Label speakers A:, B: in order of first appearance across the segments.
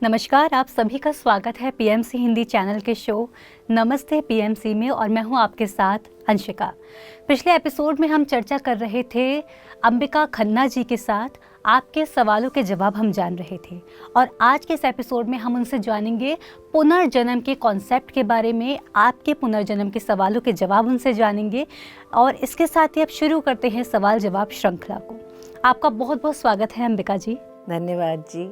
A: नमस्कार, आप सभी का स्वागत है पीएमसी हिंदी चैनल के शो नमस्ते पीएमसी में और मैं हूं आपके साथ अंशिका। पिछले एपिसोड में हम चर्चा कर रहे थे अंबिका खन्ना जी के साथ, आपके सवालों के जवाब हम जान रहे थे और आज के इस एपिसोड में हम उनसे जानेंगे पुनर्जन्म के कॉन्सेप्ट के बारे में, आपके पुनर्जन्म के सवालों के जवाब उनसे जानेंगे और इसके साथ ही अब शुरू करते हैं सवाल जवाब श्रृंखला को। आपका बहुत बहुत स्वागत है अंबिका जी।
B: धन्यवाद जी।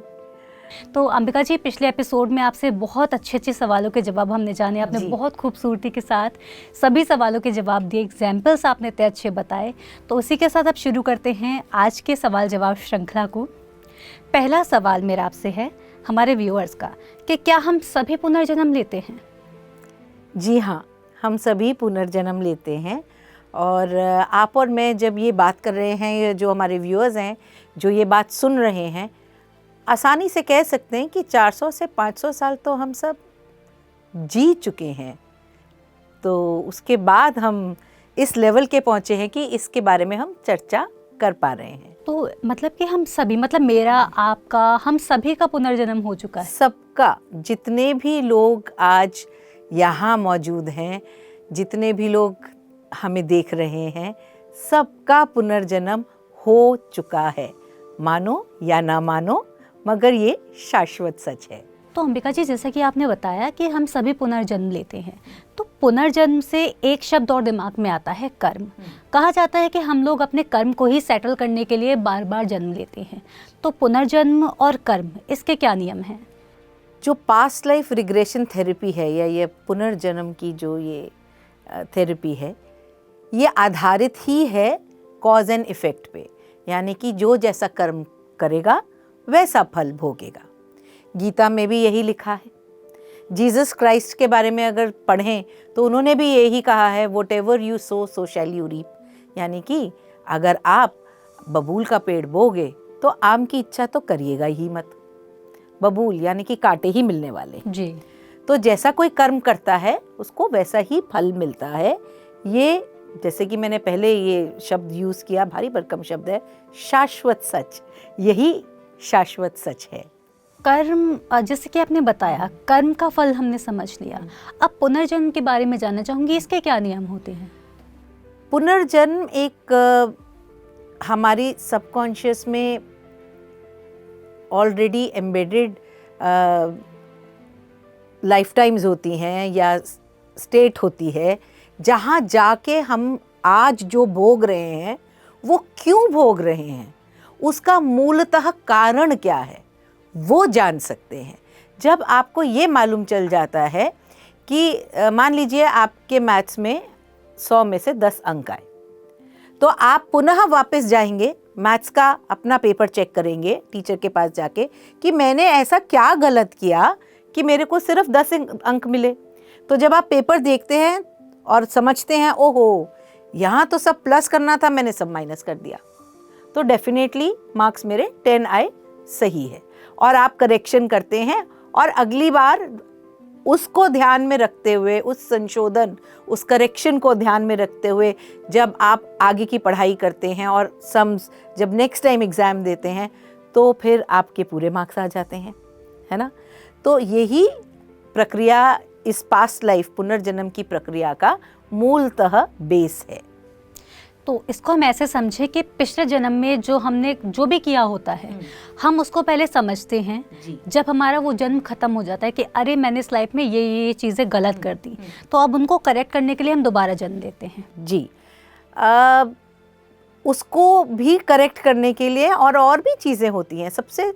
A: तो अंबिका जी, पिछले एपिसोड में आपसे बहुत अच्छे सवालों के जवाब हमने जाने, आपने बहुत खूबसूरती के साथ सभी सवालों के जवाब दिए, एग्जाम्पल्स आपने इतने अच्छे बताए। तो उसी के साथ अब शुरू करते हैं आज के सवाल जवाब श्रृंखला को। पहला सवाल मेरा आपसे है हमारे व्यूअर्स का कि क्या हम सभी पुनर्जन्म लेते हैं?
B: जी हाँ, हम सभी पुनर्जन्म लेते हैं और आप और मैं जब ये बात कर रहे हैं, जो हमारे व्यूअर्स हैं जो ये बात सुन रहे हैं, आसानी से कह सकते हैं कि 400 से 500 साल तो हम सब जी चुके हैं। तो उसके बाद हम इस लेवल के पहुँचे हैं कि इसके बारे में हम चर्चा कर पा रहे हैं।
A: तो मतलब कि हम सभी, मतलब मेरा, आपका, हम सभी का पुनर्जन्म हो चुका है?
B: सबका, जितने भी लोग आज यहाँ मौजूद हैं, जितने भी लोग हमें देख रहे हैं, सबका पुनर्जन्म हो चुका है। मानो या ना मानो, मगर ये शाश्वत सच है।
A: तो अंबिका जी, जैसा कि आपने बताया कि हम सभी पुनर्जन्म लेते हैं, तो पुनर्जन्म से एक शब्द और दिमाग में आता है, कर्म। कहा जाता है कि हम लोग अपने कर्म को ही सेटल करने के लिए बार बार जन्म लेते हैं। तो पुनर्जन्म और कर्म, इसके क्या नियम हैं?
B: जो पास्ट लाइफ रिग्रेशन थेरेपी है या ये पुनर्जन्म की जो ये थेरेपी है, ये आधारित ही है कॉज एंड इफ़ेक्ट पे, यानी कि जो जैसा कर्म करेगा वैसा फल भोगेगा। गीता में भी यही लिखा है। जीसस क्राइस्ट के बारे में अगर पढ़ें तो उन्होंने भी यही कहा है, whatever you sow so shall you reap, यानी कि अगर आप बबूल का पेड़ बोगे तो आम की इच्छा तो करिएगा ही मत। बबूल यानी कि कांटे ही मिलने वाले
A: जी।
B: तो जैसा कोई कर्म करता है उसको वैसा ही फल मिलता है। ये जैसे कि मैंने पहले ये शब्द यूज़ किया, भारी भरकम शब्द है, शाश्वत सच। यही शाश्वत सच है।
A: कर्म, जैसे कि आपने बताया, कर्म का फल हमने समझ लिया। अब पुनर्जन्म के बारे में जानना चाहूँगी, इसके क्या नियम होते हैं?
B: पुनर्जन्म एक हमारी सबकॉन्शियस में ऑलरेडी एम्बेडेड लाइफ टाइम्स होती हैं या स्टेट होती है, जहाँ जाके हम आज जो भोग रहे हैं वो क्यों भोग रहे हैं, उसका मूलतः कारण क्या है, वो जान सकते हैं। जब आपको ये मालूम चल जाता है कि मान लीजिए आपके मैथ्स में 100 में से 10 अंक आए, तो आप पुनः वापस जाएंगे, मैथ्स का अपना पेपर चेक करेंगे टीचर के पास जाके कि मैंने ऐसा क्या गलत किया कि मेरे को सिर्फ 10 अंक मिले। तो जब आप पेपर देखते हैं और समझते हैं, ओहो यहाँ तो सब प्लस करना था, मैंने सब माइनस कर दिया, तो डेफिनेटली मार्क्स मेरे 10 आए, सही है। और आप करेक्शन करते हैं और अगली बार उसको ध्यान में रखते हुए, उस संशोधन, उस करेक्शन को ध्यान में रखते हुए जब आप आगे की पढ़ाई करते हैं और सम्स जब नेक्स्ट टाइम एग्ज़ाम देते हैं तो फिर आपके पूरे मार्क्स आ जाते हैं, है ना। तो यही प्रक्रिया इस पास्ट लाइफ पुनर्जन्म की प्रक्रिया का मूलतः बेस है।
A: तो इसको हम ऐसे समझे कि पिछले जन्म में जो हमने जो भी किया होता है, हम उसको पहले समझते हैं। जब हमारा वो जन्म खत्म हो जाता है कि अरे मैंने इस लाइफ में ये चीज़ें गलत कर दी, तो अब उनको करेक्ट करने के लिए हम दोबारा जन्म लेते हैं।
B: जी, उसको भी करेक्ट करने के लिए और भी चीज़ें होती हैं। सबसे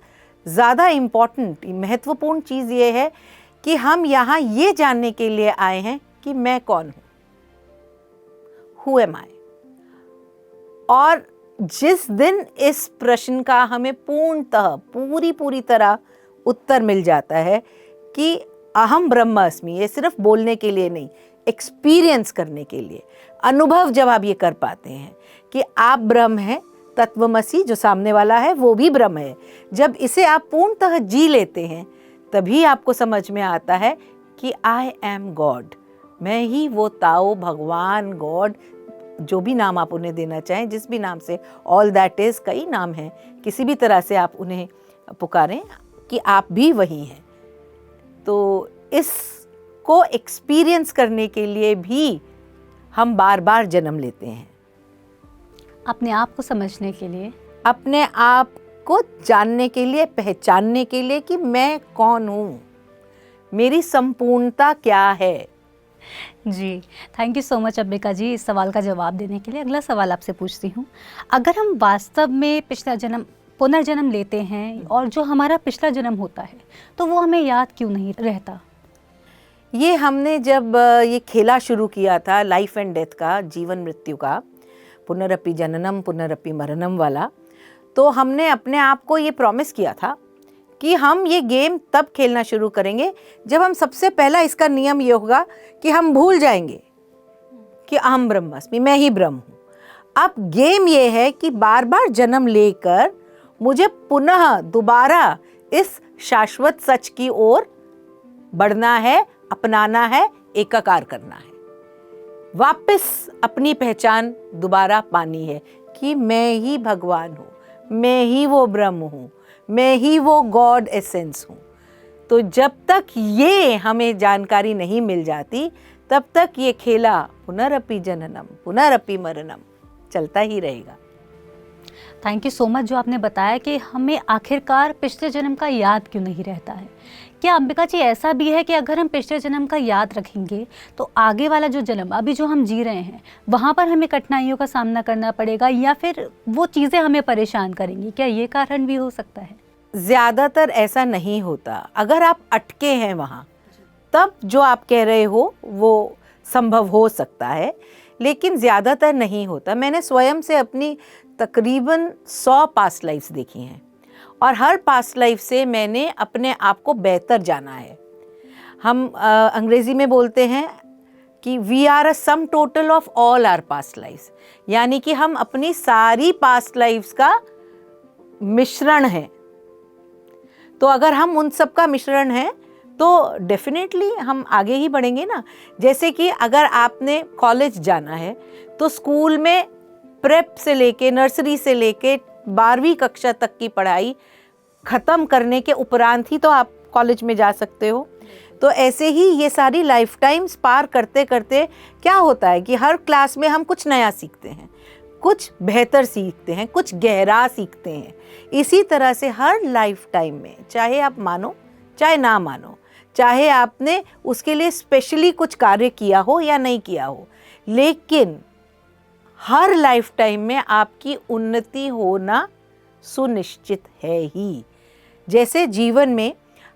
B: ज़्यादा इम्पॉर्टेंट, महत्वपूर्ण चीज़ ये है कि हम यहाँ ये जानने के लिए आए हैं कि मैं कौन हूँ, हु एम आई। और जिस दिन इस प्रश्न का हमें पूर्णतः पूरी तरह उत्तर मिल जाता है कि अहम ब्रह्मास्मि, ये सिर्फ बोलने के लिए नहीं, एक्सपीरियंस करने के लिए, अनुभव जब आप ये कर पाते हैं कि आप ब्रह्म हैं, तत्वमसी जो सामने वाला है वो भी ब्रह्म है, जब इसे आप पूर्णतः जी लेते हैं तभी आपको समझ में आता है कि आई एम गॉड, मैं ही वो ताओ, भगवान, गॉड, जो भी नाम आप उन्हें देना चाहें, जिस भी नाम से, ऑल दैट इज़, कई नाम हैं, किसी भी तरह से आप उन्हें पुकारें कि आप भी वही हैं। तो इसको एक्सपीरियंस करने के लिए भी हम बार बार जन्म लेते हैं,
A: अपने आप को समझने के लिए,
B: अपने आप को जानने के लिए, पहचानने के लिए कि मैं कौन हूँ, मेरी संपूर्णता क्या है।
A: जी। Thank you so much Ambika ji इस सवाल का जवाब देने के लिए। अगला सवाल आपसे पूछती हूँ, अगर हम वास्तव में पिछला जन्म पुनर्जन्म लेते हैं और जो हमारा पिछला जन्म होता है तो वो हमें याद क्यों नहीं रहता?
B: ये हमने जब ये खेला शुरू किया था लाइफ एंड डेथ का, जीवन मृत्यु का, पुनरपि जननम पुनरपि मरणम वाला, तो हमने अपने आप को ये प्रॉमिस किया था कि हम ये गेम तब खेलना शुरू करेंगे जब हम सबसे पहला इसका नियम ये होगा कि हम भूल जाएंगे कि अहम ब्रह्मास्मि, मैं ही ब्रह्म हूँ। अब गेम ये है कि बार बार जन्म लेकर मुझे पुनः दोबारा इस शाश्वत सच की ओर बढ़ना है, अपनाना है, एकाकार करना है, वापस अपनी पहचान दोबारा पानी है कि मैं ही भगवान हूँ, मैं ही वो ब्रह्म हूँ, मैं ही वो गॉड एसेंस हूँ। तो जब तक ये हमें जानकारी नहीं मिल जाती तब तक ये खेला पुनरपि जननम पुनरपि मरणम चलता ही रहेगा।
A: थैंक यू सो मच जो आपने बताया कि हमें आखिरकार पिछले जन्म का याद क्यों नहीं रहता है। क्या अंबिका जी ऐसा भी है कि अगर हम पिछले जन्म का याद रखेंगे तो आगे वाला जो जन्म अभी जो हम जी रहे हैं वहाँ पर हमें कठिनाइयों का सामना करना पड़ेगा या फिर वो चीज़ें हमें परेशान करेंगी? क्या ये कारण भी हो सकता है?
B: ज़्यादातर ऐसा नहीं होता। अगर आप अटके हैं वहाँ तब जो आप कह रहे हो वो संभव हो सकता है, लेकिन ज़्यादातर नहीं होता। मैंने स्वयं से अपनी तकरीबन 100 पास्ट लाइफ्स देखी हैं और हर पास्ट लाइफ से मैंने अपने आप को बेहतर जाना है। हम अंग्रेज़ी में बोलते हैं कि we are a sum total of all our past lives, यानी कि हम अपनी सारी पास्ट लाइफ्स का मिश्रण है। तो अगर हम उन सब का मिश्रण है तो डेफिनेटली हम आगे ही बढ़ेंगे ना। जैसे कि अगर आपने कॉलेज जाना है तो स्कूल में प्रेप से लेके नर्सरी से लेके 12वीं कक्षा तक की पढ़ाई ख़त्म करने के उपरांत ही तो आप कॉलेज में जा सकते हो। तो ऐसे ही ये सारी लाइफ टाइम्स पार करते करते क्या होता है कि हर क्लास में हम कुछ नया सीखते हैं, कुछ बेहतर सीखते हैं, कुछ गहरा सीखते हैं। इसी तरह से हर लाइफ टाइम में, चाहे आप मानो चाहे ना मानो, चाहे आपने उसके लिए स्पेशली कुछ कार्य किया हो या नहीं किया हो, लेकिन हर लाइफ टाइम में आपकी उन्नति होना सुनिश्चित है ही। जैसे जीवन में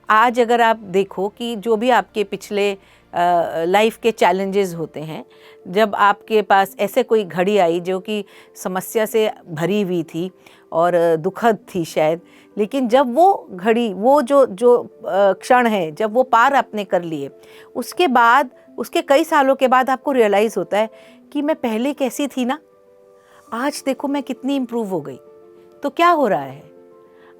B: आज अगर आप देखो कि जो भी आपके पिछले लाइफ के चैलेंजेस होते हैं, जब आपके पास ऐसे कोई घड़ी आई जो कि समस्या से भरी हुई थी और दुखद थी शायद, लेकिन जब वो घड़ी, वो जो क्षण है, जब वो पार आपने कर लिए, उसके बाद उसके कई सालों के बाद आपको रियलाइज़ होता है कि मैं पहले कैसी थी ना, आज देखो मैं कितनी इम्प्रूव हो गई। तो क्या हो रहा है,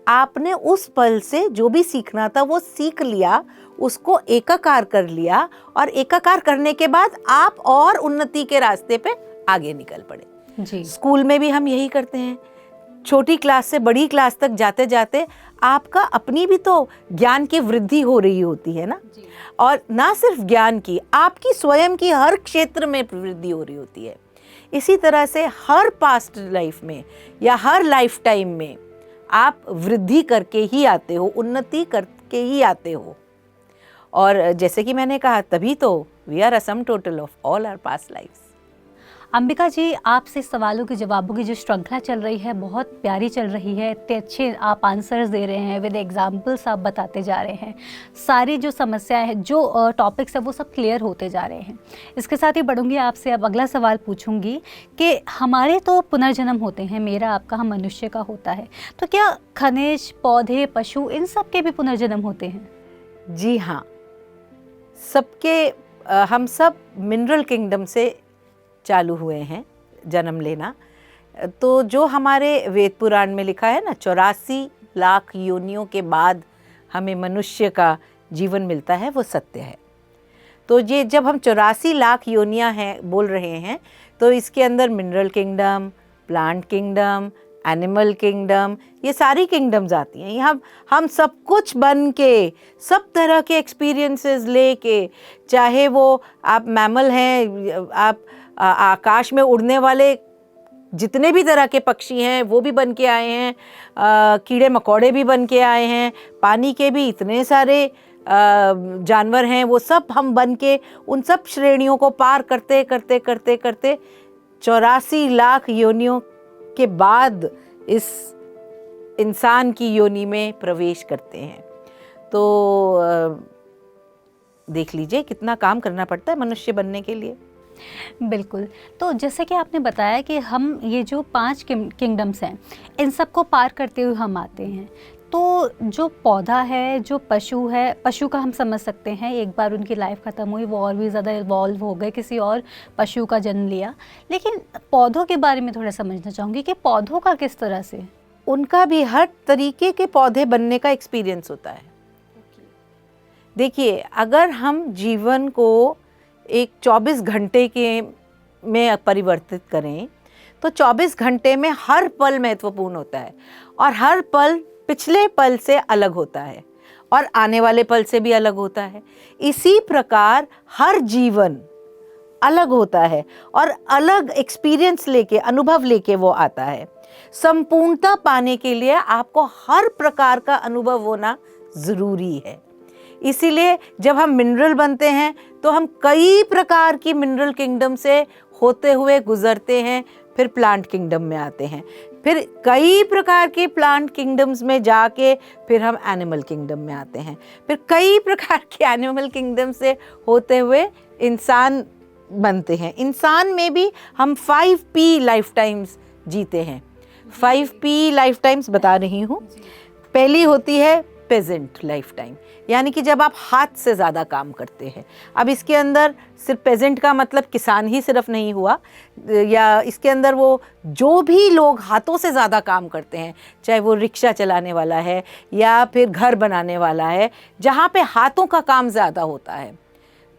B: आपने उस पल से जो भी सीखना था वो सीख लिया, उसको एकाकार कर लिया और एकाकार करने के बाद आप और उन्नति के रास्ते पे आगे निकल पड़े।
A: जी।
B: स्कूल में भी हम यही करते हैं। छोटी क्लास से बड़ी क्लास तक जाते जाते आपका अपनी भी तो ज्ञान की वृद्धि हो रही होती है ना। और ना सिर्फ ज्ञान की, आपकी स्वयं की हर क्षेत्र में वृद्धि हो रही होती है। इसी तरह से हर पास्ट लाइफ में या हर लाइफ टाइम में आप वृद्धि करके ही आते हो, उन्नति करके ही आते हो। और जैसे कि मैंने कहा, तभी तो we are a sum total of all our past lives.
A: Ambika ji, आपसे सवालों के जवाबों की जो श्रृंखला चल रही है बहुत प्यारी चल रही है। इतने अच्छे आप आंसर्स दे रहे हैं, विद एग्जांपल्स आप बताते जा रहे हैं। सारी जो समस्याएं हैं, जो टॉपिक्स है वो सब क्लियर होते जा रहे हैं। इसके साथ ही बढ़ूंगी आपसे, अब अगला सवाल पूछूंगी कि हमारे तो पुनर्जन्म होते हैं, मेरा आपका, हम मनुष्य का होता है, तो क्या खनिज, पौधे, पशु, इन सब के भी पुनर्जन्म होते हैं?
B: जी हाँ, सबके हम सब मिनरल किंगडम से चालू हुए हैं जन्म लेना। तो जो हमारे वेद पुराण में लिखा है ना, 84 लाख योनियों के बाद हमें मनुष्य का जीवन मिलता है, वो सत्य है। तो ये जब हम 84 लाख योनियां हैं बोल रहे हैं, तो इसके अंदर mineral kingdom, plant kingdom, animal kingdom, ये सारी किंगडम्स आती हैं। यहाँ हम सब कुछ बन के, सब तरह के एक्सपीरियंसेस लेके, चाहे वो आप मैमल हैं, आप आकाश में उड़ने वाले जितने भी तरह के पक्षी हैं वो भी बन के आए हैं, कीड़े मकोड़े भी बन के आए हैं, पानी के भी इतने सारे जानवर हैं, वो सब हम बन के उन सब श्रेणियों को पार करते करते करते करते 84 लाख योनियों के बाद इस इंसान की योनि में प्रवेश करते हैं। तो देख लीजिए कितना काम करना पड़ता है मनुष्य बनने के लिए।
A: बिल्कुल। तो जैसे कि आपने बताया कि हम ये जो 5 किंगडम्स हैं, इन सबको पार करते हुए हम आते हैं। तो जो पौधा है, जो पशु है, पशु का हम समझ सकते हैं एक बार उनकी लाइफ ख़त्म हुई, वो और भी ज़्यादा इवॉल्व हो गए, किसी और पशु का जन्म लिया। लेकिन पौधों के बारे में थोड़ा समझना चाहूँगी कि पौधों का किस तरह से?
B: उनका भी हर तरीके के पौधे बनने का एक्सपीरियंस होता है। देखिए, अगर हम जीवन को एक 24 घंटे के में परिवर्तित करें तो 24 घंटे में हर पल महत्वपूर्ण होता है, और हर पल पिछले पल से अलग होता है और आने वाले पल से भी अलग होता है। इसी प्रकार हर जीवन अलग होता है और अलग एक्सपीरियंस लेके, अनुभव लेके वो आता है। संपूर्णता पाने के लिए आपको हर प्रकार का अनुभव होना ज़रूरी है। इसीलिए जब हम मिनरल बनते हैं तो हम कई प्रकार की मिनरल किंगडम से होते हुए गुजरते हैं, फिर प्लांट किंगडम में आते हैं, फिर कई प्रकार के प्लांट किंगडम्स में जाके फिर हम एनिमल किंगडम में आते हैं, फिर कई प्रकार के एनिमल किंगडम से होते हुए इंसान बनते हैं। इंसान में भी हम 5P लाइफ टाइम्स जीते हैं। 5P लाइफ टाइम्स बता रही हूँ। पहली होती है पेजेंट लाइफ टाइम, यानी कि जब आप हाथ से ज़्यादा काम करते हैं। अब इसके अंदर सिर्फ पेजेंट का मतलब किसान ही सिर्फ नहीं हुआ, या इसके अंदर वो जो भी लोग हाथों से ज़्यादा काम करते हैं, चाहे वो रिक्शा चलाने वाला है या फिर घर बनाने वाला है, जहाँ पे हाथों का काम ज़्यादा होता है,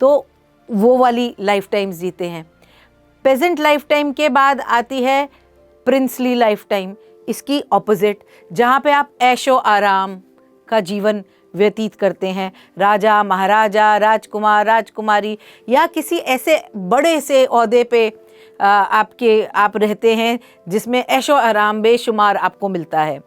B: तो वो वाली लाइफ टाइम्स जीते हैं। पेजेंट लाइफ टाइम के बाद आती है प्रिंसली लाइफ टाइम, इसकी ऑपोजिट, जहाँ पे आप ऐशो आराम का जीवन व्यतीत करते हैं। राजा, महाराजा, राजकुमार, राजकुमारी या किसी ऐसे बड़े से ओहदे पे आप रहते हैं जिसमें ऐशो आराम बेशुमार आपको मिलता है।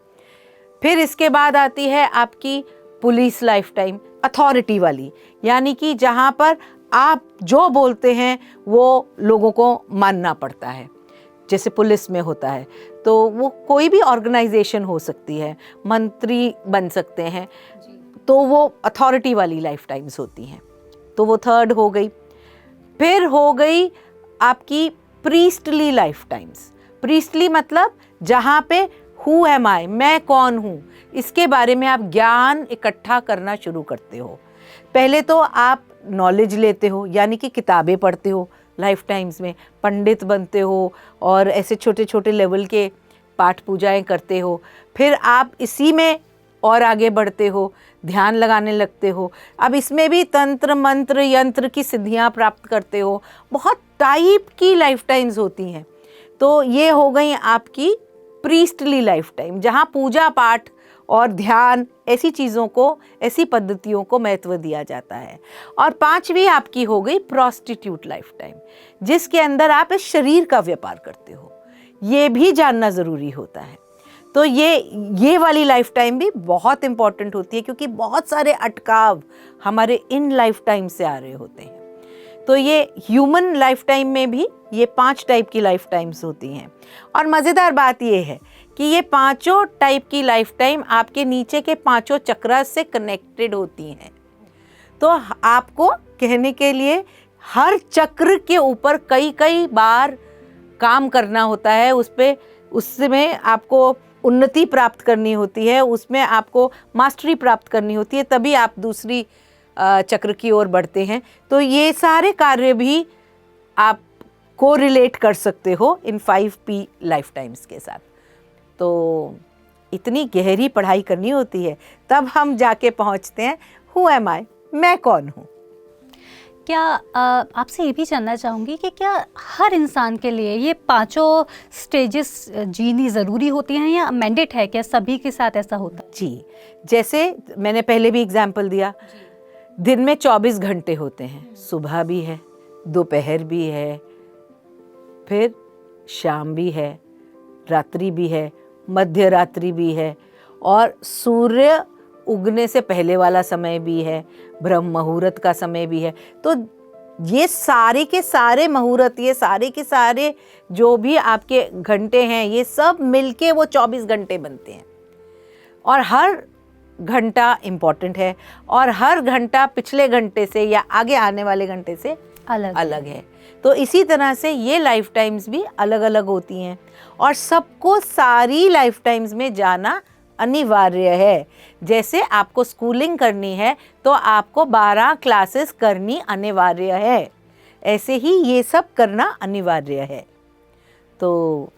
B: फिर इसके बाद आती है आपकी पुलिस लाइफ टाइम, अथॉरिटी वाली, यानी कि जहाँ पर आप जो बोलते हैं वो लोगों को मानना पड़ता है, जैसे पुलिस में होता है। तो वो कोई भी ऑर्गेनाइजेशन हो सकती है, मंत्री बन सकते हैं, तो वो अथॉरिटी वाली लाइफ टाइम्स होती हैं। तो वो थर्ड हो गई। फिर हो गई आपकी प्रीस्टली लाइफ टाइम्स। प्रीस्टली मतलब जहाँ पे हु एम आई, मैं कौन हूँ, इसके बारे में आप ज्ञान इकट्ठा करना शुरू करते हो। पहले तो आप नॉलेज लेते हो, यानी कि किताबें पढ़ते हो, लाइफ टाइम्स में पंडित बनते हो और ऐसे छोटे छोटे लेवल के पाठ पूजाएं करते हो। फिर आप इसी में और आगे बढ़ते हो, ध्यान लगाने लगते हो। अब इसमें भी तंत्र मंत्र यंत्र की सिद्धियां प्राप्त करते हो। बहुत टाइप की लाइफ टाइम्स होती हैं। तो ये हो गई आपकी प्रीस्टली लाइफ टाइम, जहाँ पूजा पाठ और ध्यान ऐसी चीज़ों को, ऐसी पद्धतियों को महत्व दिया जाता है। और पांचवी आपकी हो गई प्रोस्टिट्यूट लाइफ टाइम, जिसके अंदर आप इस शरीर का व्यापार करते हो। ये भी जानना ज़रूरी होता है। तो ये वाली लाइफ टाइम भी बहुत इम्पॉर्टेंट होती है, क्योंकि बहुत सारे अटकाव हमारे इन लाइफ टाइम से आ रहे होते हैं। तो ये ह्यूमन लाइफ टाइम में भी ये 5 टाइप की लाइफ टाइम्स होती हैं। और मज़ेदार बात ये है कि ये 5 टाइप की लाइफ टाइम आपके नीचे के 5 चक्र से कनेक्टेड होती हैं। तो आपको कहने के लिए हर चक्र के ऊपर कई कई बार काम करना होता है, उसमें आपको उन्नति प्राप्त करनी होती है, उसमें आपको मास्टरी प्राप्त करनी होती है, तभी आप दूसरी चक्र की ओर बढ़ते हैं। तो ये सारे कार्य भी आप को रिलेट कर सकते हो इन 5P लाइफ टाइम्स के साथ। तो इतनी गहरी पढ़ाई करनी होती है, तब हम जाके पहुंचते हैं हु एम आई, मैं कौन हूँ।
A: क्या आपसे ये भी जानना चाहूँगी कि क्या हर इंसान के लिए ये पांचों स्टेजेस जीनी ज़रूरी होती हैं या मैंडेट है, क्या सभी के साथ ऐसा होता है?
B: जी, जैसे मैंने पहले भी एग्जाम्पल दिया, दिन में 24 घंटे होते हैं, सुबह भी है, दोपहर भी है, फिर शाम भी है, रात्रि भी है, मध्य रात्रि भी है, और सूर्य उगने से पहले वाला समय भी है, ब्रह्म मुहूर्त का समय भी है। तो ये सारे के सारे मुहूर्त, ये सारे के सारे जो भी आपके घंटे हैं, ये सब मिलके वो 24 घंटे बनते हैं। और हर घंटा इम्पॉर्टेंट है, और हर घंटा पिछले घंटे से या आगे आने वाले घंटे से अलग है। तो इसी तरह से ये लाइफ टाइम्स भी अलग अलग होती हैं, और सबको सारी लाइफ टाइम्स में जाना अनिवार्य है। जैसे आपको स्कूलिंग करनी है तो आपको 12 क्लासेस करनी अनिवार्य है, ऐसे ही ये सब करना अनिवार्य है। तो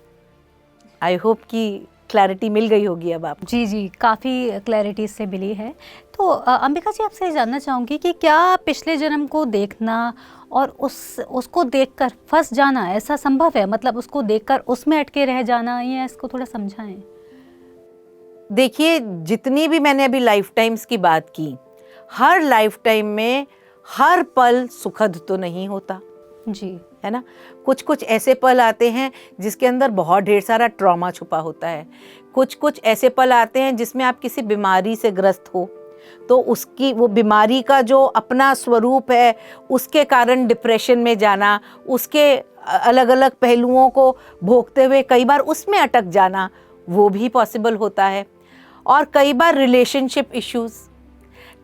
B: आई होप कि क्लैरिटी मिल गई होगी अब आप।
A: जी, काफ़ी क्लैरिटी इससे मिली है। तो अंबिका जी, आपसे जानना चाहूँगी कि क्या पिछले जन्म को देखना और उसको देखकर फंस जाना ऐसा संभव है? मतलब उसको देखकर उसमें अटके रह जाना, या इसको थोड़ा समझाएं।
B: देखिए, जितनी भी मैंने अभी लाइफ टाइम्स की बात की, हर लाइफ टाइम में हर पल सुखद तो नहीं होता
A: जी,
B: है ना। कुछ कुछ ऐसे पल आते हैं जिसके अंदर बहुत ढेर सारा ट्रॉमा छुपा होता है। कुछ कुछ ऐसे पल आते हैं जिसमें आप किसी बीमारी से ग्रस्त हो, तो उसकी वो बीमारी का जो अपना स्वरूप है, उसके कारण डिप्रेशन में जाना, उसके अलग अलग पहलुओं को भोगते हुए कई बार उसमें अटक जाना, वो भी पॉसिबल होता है। और कई बार रिलेशनशिप इश्यूज़,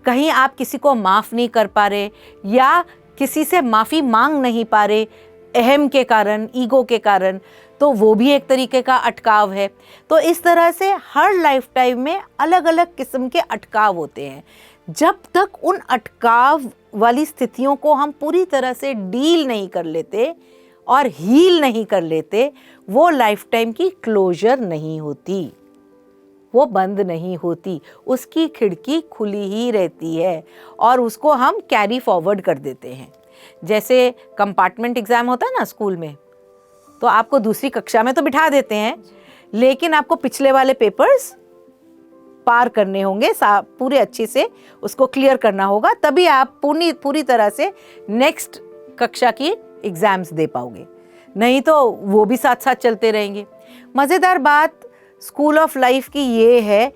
B: कहीं आप किसी को माफ़ नहीं कर पा रहे या किसी से माफ़ी मांग नहीं पा रहे अहम के कारण, ईगो के कारण, तो वो भी एक तरीके का अटकाव है। तो इस तरह से हर लाइफ टाइम में अलग अलग किस्म के अटकाव होते हैं। जब तक उन अटकाव वाली स्थितियों को हम पूरी तरह से डील नहीं कर लेते और हील नहीं कर लेते, वो लाइफ टाइम की क्लोजर नहीं होती, वो बंद नहीं होती, उसकी खिड़की खुली ही रहती है और उसको हम कैरी फॉरवर्ड कर देते हैं। जैसे कंपार्टमेंट एग्ज़ाम होता है ना स्कूल में, तो आपको दूसरी कक्षा में तो बिठा देते हैं, लेकिन आपको पिछले वाले पेपर्स पार करने होंगे, पूरे अच्छे से उसको क्लियर करना होगा, तभी आप पूरी तरह से नेक्स्ट कक्षा की एग्ज़ाम्स दे पाओगे, नहीं तो वो भी साथ साथ चलते रहेंगे। मज़ेदार बात स्कूल ऑफ लाइफ की ये है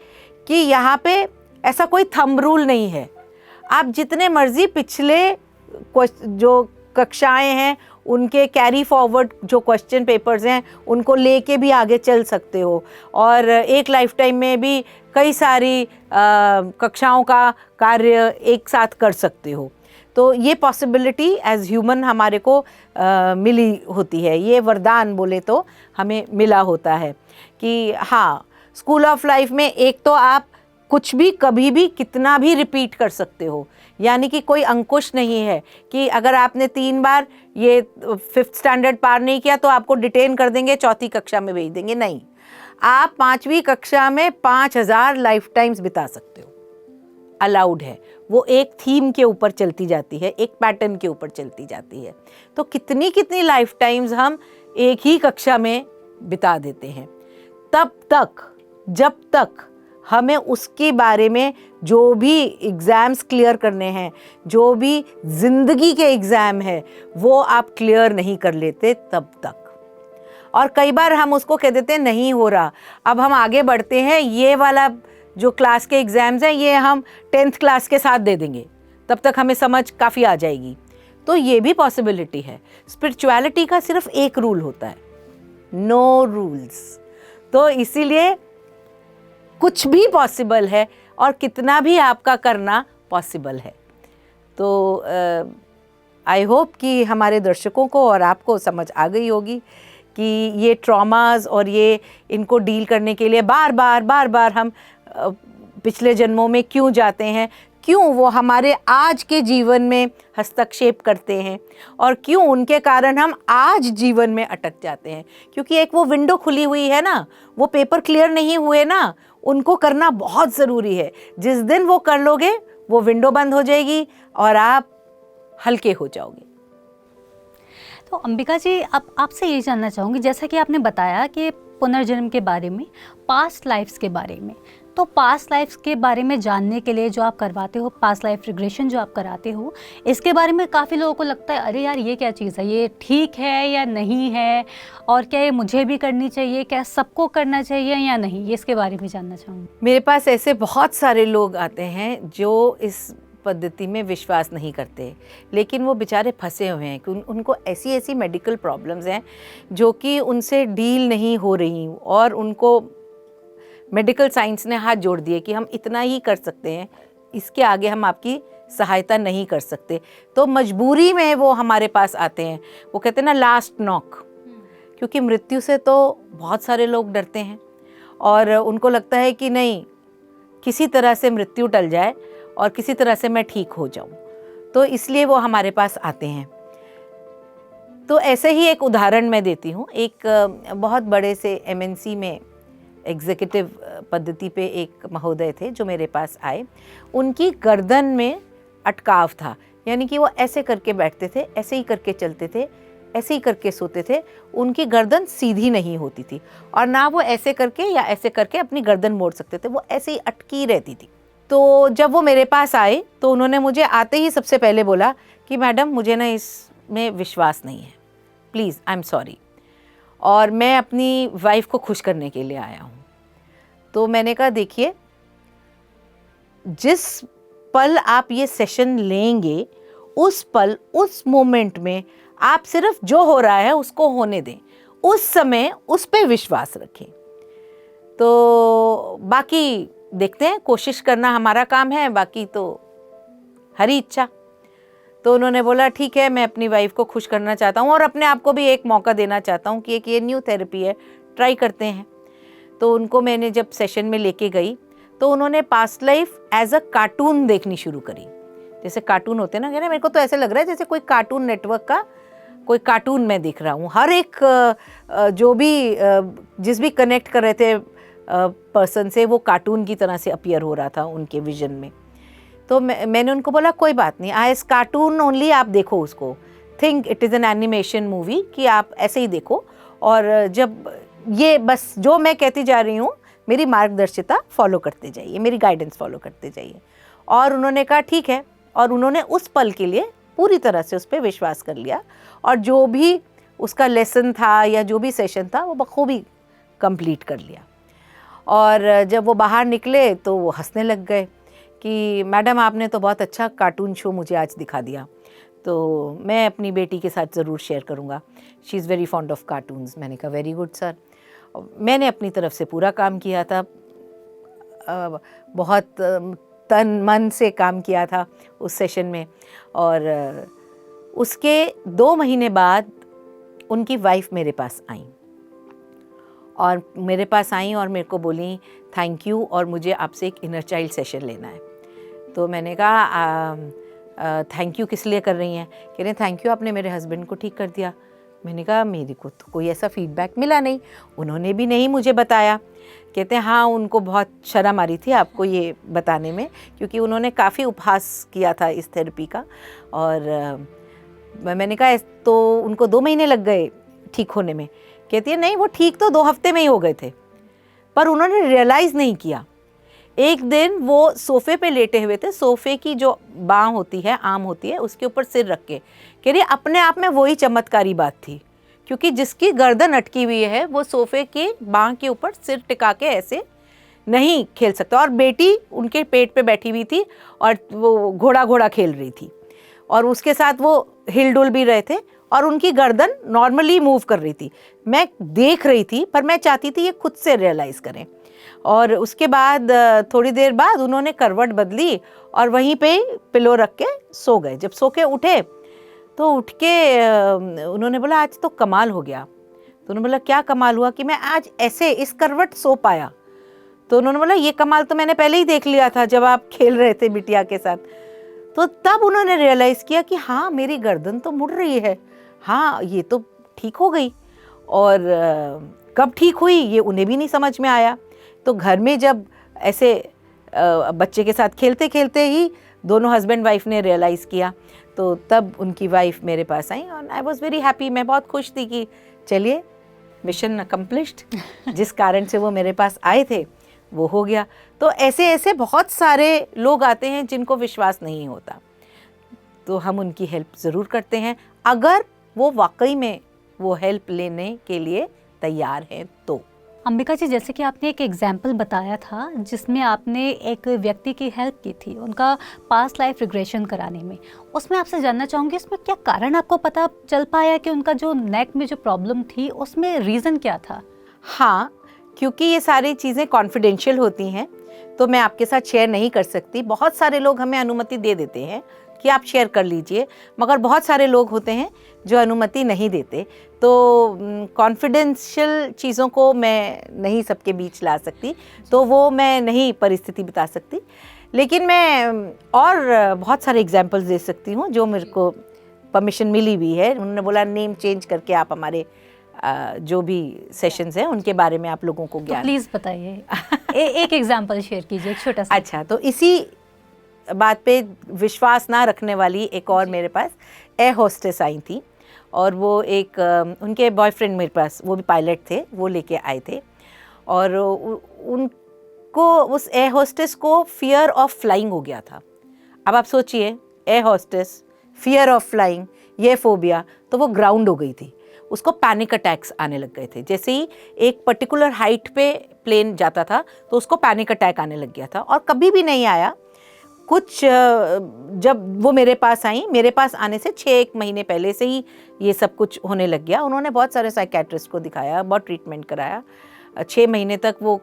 B: कि यहाँ पे ऐसा कोई थंब रूल नहीं है। आप जितने मर्जी पिछले जो कक्षाएं हैं उनके कैरी फॉरवर्ड जो क्वेश्चन पेपर्स हैं उनको लेके भी आगे चल सकते हो, और एक लाइफ टाइम में भी कई सारी कक्षाओं का कार्य एक साथ कर सकते हो। तो ये पॉसिबिलिटी एज ह्यूमन हमारे को मिली होती है, ये वरदान बोले तो हमें मिला होता है कि हाँ, स्कूल ऑफ लाइफ में एक तो आप कुछ भी कभी भी कितना भी रिपीट कर सकते हो, यानी कि कोई अंकुश नहीं है कि अगर आपने 3 बार ये 5th स्टैंडर्ड पार नहीं किया तो आपको डिटेन कर देंगे, 4थी कक्षा में भेज देंगे। नहीं, आप 5वीं कक्षा में 5000 लाइफ टाइम्स बिता सकते हो, अलाउड है। वो एक थीम के ऊपर चलती जाती है, एक पैटर्न के ऊपर चलती जाती है। तो कितनी कितनी लाइफ टाइम्स हम एक ही कक्षा में बिता देते हैं, तब तक जब तक हमें उसके बारे में जो भी एग्ज़ाम्स क्लियर करने हैं, जो भी ज़िंदगी के एग्ज़ाम है, वो आप क्लियर नहीं कर लेते तब तक। और कई बार हम उसको कह देते हैं नहीं हो रहा, अब हम आगे बढ़ते हैं, ये वाला जो क्लास के एग्ज़ाम्स हैं ये हम 10th क्लास के साथ दे देंगे, तब तक हमें समझ काफ़ी आ जाएगी। तो ये भी पॉसिबिलिटी है। स्पिरिचुअलिटी का सिर्फ एक रूल होता है, नो रूल्स। तो इसीलिए कुछ भी पॉसिबल है और कितना भी आपका करना पॉसिबल है। तो आई होप कि हमारे दर्शकों को और आपको समझ आ गई होगी कि ये ट्रॉमास और ये इनको डील करने के लिए बार बार हम पिछले जन्मों में क्यों जाते हैं, क्यों वो हमारे आज के जीवन में हस्तक्षेप करते हैं और क्यों उनके कारण हम आज जीवन में अटक जाते हैं। क्योंकि एक वो विंडो खुली हुई है ना, वो पेपर क्लियर नहीं हुए ना, उनको करना बहुत ज़रूरी है। जिस दिन वो कर लोगे वो विंडो बंद हो जाएगी और आप हल्के हो जाओगे।
A: तो अंबिका जी, अब आपसे ये जानना चाहूँगी, जैसा कि आपने बताया कि पुनर्जन्म के बारे में, पास्ट लाइफ्स के बारे में, तो पास्ट लाइफ्स के बारे में जानने के लिए जो आप करवाते हो, पास्ट लाइफ रिग्रेशन जो आप कराते हो, इसके बारे में काफ़ी लोगों को लगता है अरे यार ये क्या चीज़ है, ये ठीक है या नहीं है, और क्या ये मुझे भी करनी चाहिए, क्या सबको करना चाहिए या नहीं, ये इसके बारे में जानना चाहूँगी।
B: मेरे पास ऐसे बहुत सारे लोग आते हैं जो इस पद्धति में विश्वास नहीं करते, लेकिन वो बेचारे फंसे हुए हैं कि उनको ऐसी ऐसी मेडिकल प्रॉब्लम्स हैं जो कि उनसे डील नहीं हो रही, और उनको मेडिकल साइंस ने हाथ जोड़ दिए कि हम इतना ही कर सकते हैं, इसके आगे हम आपकी सहायता नहीं कर सकते। तो मजबूरी में वो हमारे पास आते हैं। वो कहते हैं ना लास्ट नॉक, क्योंकि मृत्यु से तो बहुत सारे लोग डरते हैं और उनको लगता है कि नहीं, किसी तरह से मृत्यु टल जाए और किसी तरह से मैं ठीक हो जाऊं, तो इसलिए वो हमारे पास आते हैं। तो ऐसे ही एक उदाहरण मैं देती हूँ। एक बहुत बड़े से एमएनसी में एग्जीक्यूटिव पद्धति पे एक महोदय थे जो मेरे पास आए। उनकी गर्दन में अटकाव था, यानी कि वो ऐसे करके बैठते थे, ऐसे ही करके चलते थे, ऐसे ही करके सोते थे। उनकी गर्दन सीधी नहीं होती थी और ना वो ऐसे करके या ऐसे करके अपनी गर्दन मोड़ सकते थे, वो ऐसे ही अटकी रहती थी। तो जब वो मेरे पास आए तो उन्होंने मुझे आते ही सबसे पहले बोला कि मैडम मुझे ना इसमें विश्वास नहीं है, प्लीज़ आई एम सॉरी, और मैं अपनी वाइफ को खुश करने के लिए आया हूँ। तो मैंने कहा देखिए, जिस पल आप ये सेशन लेंगे उस पल, उस मोमेंट में आप सिर्फ जो हो रहा है उसको होने दें, उस समय उस पे विश्वास रखें। तो बाकी देखते हैं, कोशिश करना हमारा काम है, बाकी तो हरी इच्छा। तो उन्होंने बोला ठीक है, मैं अपनी वाइफ को खुश करना चाहता हूँ और अपने आप को भी एक मौका देना चाहता हूँ कि एक ये न्यू थेरेपी है, ट्राई करते हैं। तो उनको मैंने जब सेशन में लेके गई तो उन्होंने past life as a cartoon देखनी शुरू करी। जैसे कार्टून होते हैं ना, मेरे को तो ऐसे लग रहा है जैसे कोई कार्टून नेटवर्क का कोई कार्टून मैं दिख रहा हूँ। हर एक जो भी जिस भी कनेक्ट कर रहे थे पर्सन से, वो कार्टून की तरह से अपीयर हो रहा था उनके विजन में। तो मैंने उनको बोला कोई बात नहीं, एज कार्टून ओनली आप देखो उसको, think it is an animation movie, कि आप ऐसे ही देखो, और जब ये बस जो मैं कहती जा रही हूँ मेरी मार्गदर्शिता फॉलो करते जाइए, मेरी गाइडेंस फॉलो करते जाइए। और उन्होंने कहा ठीक है, और उन्होंने उस पल के लिए पूरी तरह से उस पर विश्वास कर लिया, और जो भी उसका लेसन था या जो भी सेशन था वो बखूबी कंप्लीट कर लिया। और जब वो बाहर निकले तो वो हंसने लग गए कि मैडम आपने तो बहुत अच्छा कार्टून शो मुझे आज दिखा दिया, तो मैं अपनी बेटी के साथ ज़रूर शेयर करूँगा, she is very fond of cartoons. मैंने कहा वेरी गुड सर। मैंने अपनी तरफ से पूरा काम किया था, बहुत तन मन से काम किया था उस सेशन में। और उसके 2 महीने बाद उनकी वाइफ मेरे पास आई और मेरे को बोली थैंक यू, और मुझे आपसे एक इनर चाइल्ड सेशन लेना है। तो मैंने कहा थैंक यू किस लिए कर रही हैं? कह रहे थैंक यू, आपने मेरे हस्बैंड को ठीक कर दिया। मैंने कहा मेरे को तो कोई ऐसा फीडबैक मिला नहीं, उन्होंने भी नहीं मुझे बताया। कहते हैं हाँ, उनको बहुत शर्म आ रही थी आपको ये बताने में, क्योंकि उन्होंने काफ़ी उपहास किया था इस थेरेपी का। और मैंने कहा तो उनको 2 महीने लग गए ठीक होने में। कहती है नहीं, वो ठीक तो 2 हफ्ते में ही हो गए थे, पर उन्होंने रियलाइज़ नहीं किया। एक दिन वो सोफ़े पे लेटे हुए थे, सोफ़े की जो बाँह होती है, आम होती है, उसके ऊपर सिर रख के। कह रही अपने आप में वही चमत्कारी बात थी, क्योंकि जिसकी गर्दन अटकी हुई है वो सोफ़े के बाँह के ऊपर सिर टिका के ऐसे नहीं खेल सकता। और बेटी उनके पेट पे बैठी हुई थी और वो घोड़ा घोड़ा खेल रही थी, और उसके साथ वो हिलडुल भी रहे थे, और उनकी गर्दन नॉर्मली मूव कर रही थी। मैं देख रही थी, पर मैं चाहती थी ये खुद से रियलाइज़ करें। और उसके बाद थोड़ी देर बाद उन्होंने करवट बदली और वहीं पे पिलो रख के सो गए। जब सो के उठे तो उठ के उन्होंने बोला आज तो कमाल हो गया। तो उन्होंने बोला क्या कमाल हुआ? कि मैं आज ऐसे इस करवट सो पाया। तो उन्होंने बोला ये कमाल तो मैंने पहले ही देख लिया था जब आप खेल रहे थे बिटिया के साथ। तो तब उन्होंने रियलाइज़ किया कि हाँ, मेरी गर्दन तो मुड़ रही है, हाँ ये तो ठीक हो गई। और कब ठीक हुई ये उन्हें भी नहीं समझ में आया। तो घर में जब ऐसे बच्चे के साथ खेलते खेलते ही दोनों हस्बैंड वाइफ ने रियलाइज़ किया। तो तब उनकी वाइफ मेरे पास आई और आई वॉज वेरी हैप्पी। मैं बहुत खुश थी कि चलिए मिशन अकम्प्लिश्ड, जिस कारण से वो मेरे पास आए थे वो हो गया। तो ऐसे ऐसे बहुत सारे लोग आते हैं जिनको विश्वास नहीं होता, तो हम उनकी हेल्प ज़रूर करते हैं अगर वो वाकई में वो हेल्प लेने के लिए तैयार हैं तो।
A: अंबिका जी, जैसे कि आपने एक एग्जाम्पल बताया था जिसमें आपने एक व्यक्ति की हेल्प की थी उनका पास्ट लाइफ रिग्रेशन कराने में, उसमें आपसे जानना चाहूँगी इसमें क्या कारण आपको पता चल पाया कि उनका जो नेक में जो प्रॉब्लम थी उसमें रीज़न क्या था?
B: हाँ, क्योंकि ये सारी चीज़ें कॉन्फिडेंशियल होती हैं तो मैं आपके साथ शेयर नहीं कर सकती। बहुत सारे लोग हमें अनुमति दे देते हैं कि आप शेयर कर लीजिए, मगर बहुत सारे लोग होते हैं जो अनुमति नहीं देते। तो कॉन्फिडेंशियल चीज़ों को मैं नहीं सबके बीच ला सकती, तो वो मैं नहीं परिस्थिति बता सकती। लेकिन मैं और बहुत सारे एग्जाम्पल्स दे सकती हूँ जो मेरे को परमिशन मिली भी है। उन्होंने बोला नेम चेंज करके आप हमारे जो भी सेशंस हैं उनके बारे में आप लोगों को ज्ञान।
A: प्लीज़ बताइए, एक एग्जाम्पल शेयर कीजिए, एक छोटा सा।
B: अच्छा, तो इसी बात पे विश्वास ना रखने वाली एक और मेरे पास एयर होस्टेस आई थी और वो एक उनके बॉयफ्रेंड मेरे पास, वो भी पायलट थे, वो लेके आए थे और उनको उस एयर होस्टेस को फियर ऑफ फ्लाइंग हो गया था। अब आप सोचिए, air hostess, fear of flying, ये फोबिया, तो वो ग्राउंड हो गई थी। उसको पैनिक अटैक्स आने लग गए थे। जैसे ही एक पर्टिकुलर हाइट पे प्लेन जाता था तो उसको पैनिक अटैक आने लग गया था और कभी भी नहीं आया। कुछ जब वो मेरे पास आई, मेरे पास आने से 6-1 महीने पहले से ही ये सब कुछ होने लग गया। उन्होंने बहुत सारे साइकेट्रिस्ट को दिखाया, बहुत ट्रीटमेंट कराया। 6 महीने तक वो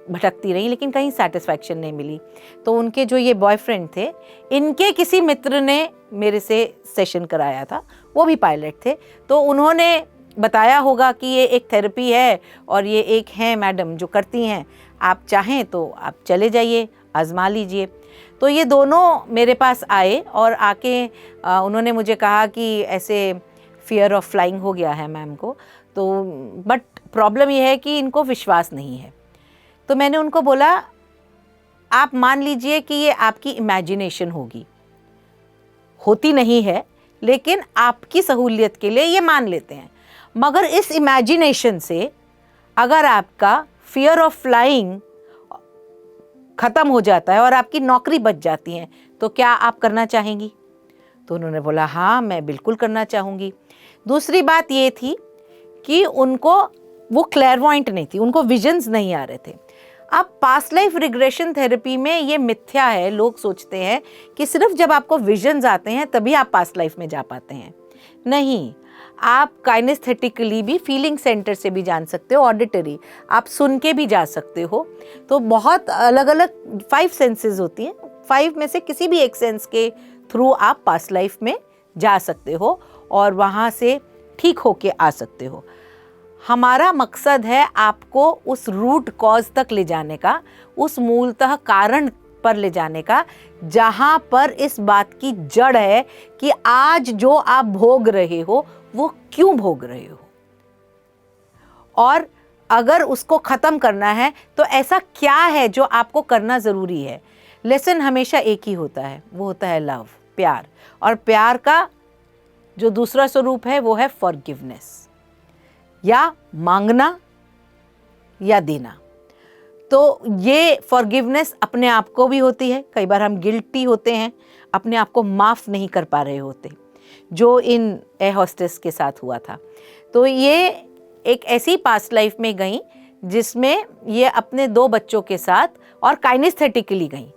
B: भटकती रही लेकिन कहीं सेटिस्फैक्शन नहीं मिली। तो उनके जो ये बॉयफ्रेंड थे, इनके किसी मित्र ने मेरे से सेशन कराया था, वो भी पायलट थे। तो उन्होंने बताया होगा कि ये एक थेरेपी है और ये एक है मैडम जो करती हैं, आप चाहें तो आप चले जाइए, आजमा लीजिए। तो ये दोनों मेरे पास आए और आके उन्होंने मुझे कहा कि ऐसे फियर ऑफ फ्लाइंग हो गया है मैम को, तो बट प्रॉब्लम ये है कि इनको विश्वास नहीं है। तो मैंने उनको बोला, आप मान लीजिए कि ये आपकी इमेजिनेशन होगी, होती नहीं है, लेकिन आपकी सहूलियत के लिए ये मान लेते हैं। मगर इस इमेजिनेशन से अगर आपका फियर ऑफ फ्लाइंग ख़त्म हो जाता है और आपकी नौकरी बच जाती है तो क्या आप करना चाहेंगी? तो उन्होंने बोला हाँ, मैं बिल्कुल करना चाहूँगी। दूसरी बात ये थी कि उनको वो क्लैरवॉइंट नहीं थी, उनको विजन्स नहीं आ रहे थे। अब पास्ट लाइफ रिग्रेशन थेरेपी में ये मिथ्या है, लोग सोचते हैं कि सिर्फ जब आपको विजन्स आते हैं तभी आप पास्ट लाइफ में जा पाते हैं। नहीं, आप काइनेस्थेटिकली भी फीलिंग सेंटर से भी जान सकते हो, ऑडिटरी आप सुन के भी जा सकते हो। तो बहुत अलग अलग 5 सेंसेस होती हैं, 5 में से किसी भी एक सेंस के थ्रू आप पास्ट लाइफ में जा सकते हो और वहाँ से ठीक होके आ सकते हो। हमारा मकसद है आपको उस रूट कॉज तक ले जाने का, उस मूलतः कारण पर ले जाने का, जहाँ पर इस बात की जड़ है कि आज जो आप भोग रहे हो वो क्यों भोग रहे हो, और अगर उसको ख़त्म करना है तो ऐसा क्या है जो आपको करना ज़रूरी है। लेसन हमेशा एक ही होता है, वो होता है लव, प्यार। और प्यार का जो दूसरा स्वरूप है वो है फॉरगिवनेस, या मांगना या देना। तो ये फॉरगिवनेस अपने आप को भी होती है। कई बार हम गिल्टी होते हैं, अपने आप को माफ़ नहीं कर पा रहे होते, जो इन एयर होस्टेस के साथ हुआ था। तो ये एक ऐसी पास्ट लाइफ में गई जिसमें ये अपने 2 बच्चों के साथ और काइनेस्थेटिकली गई,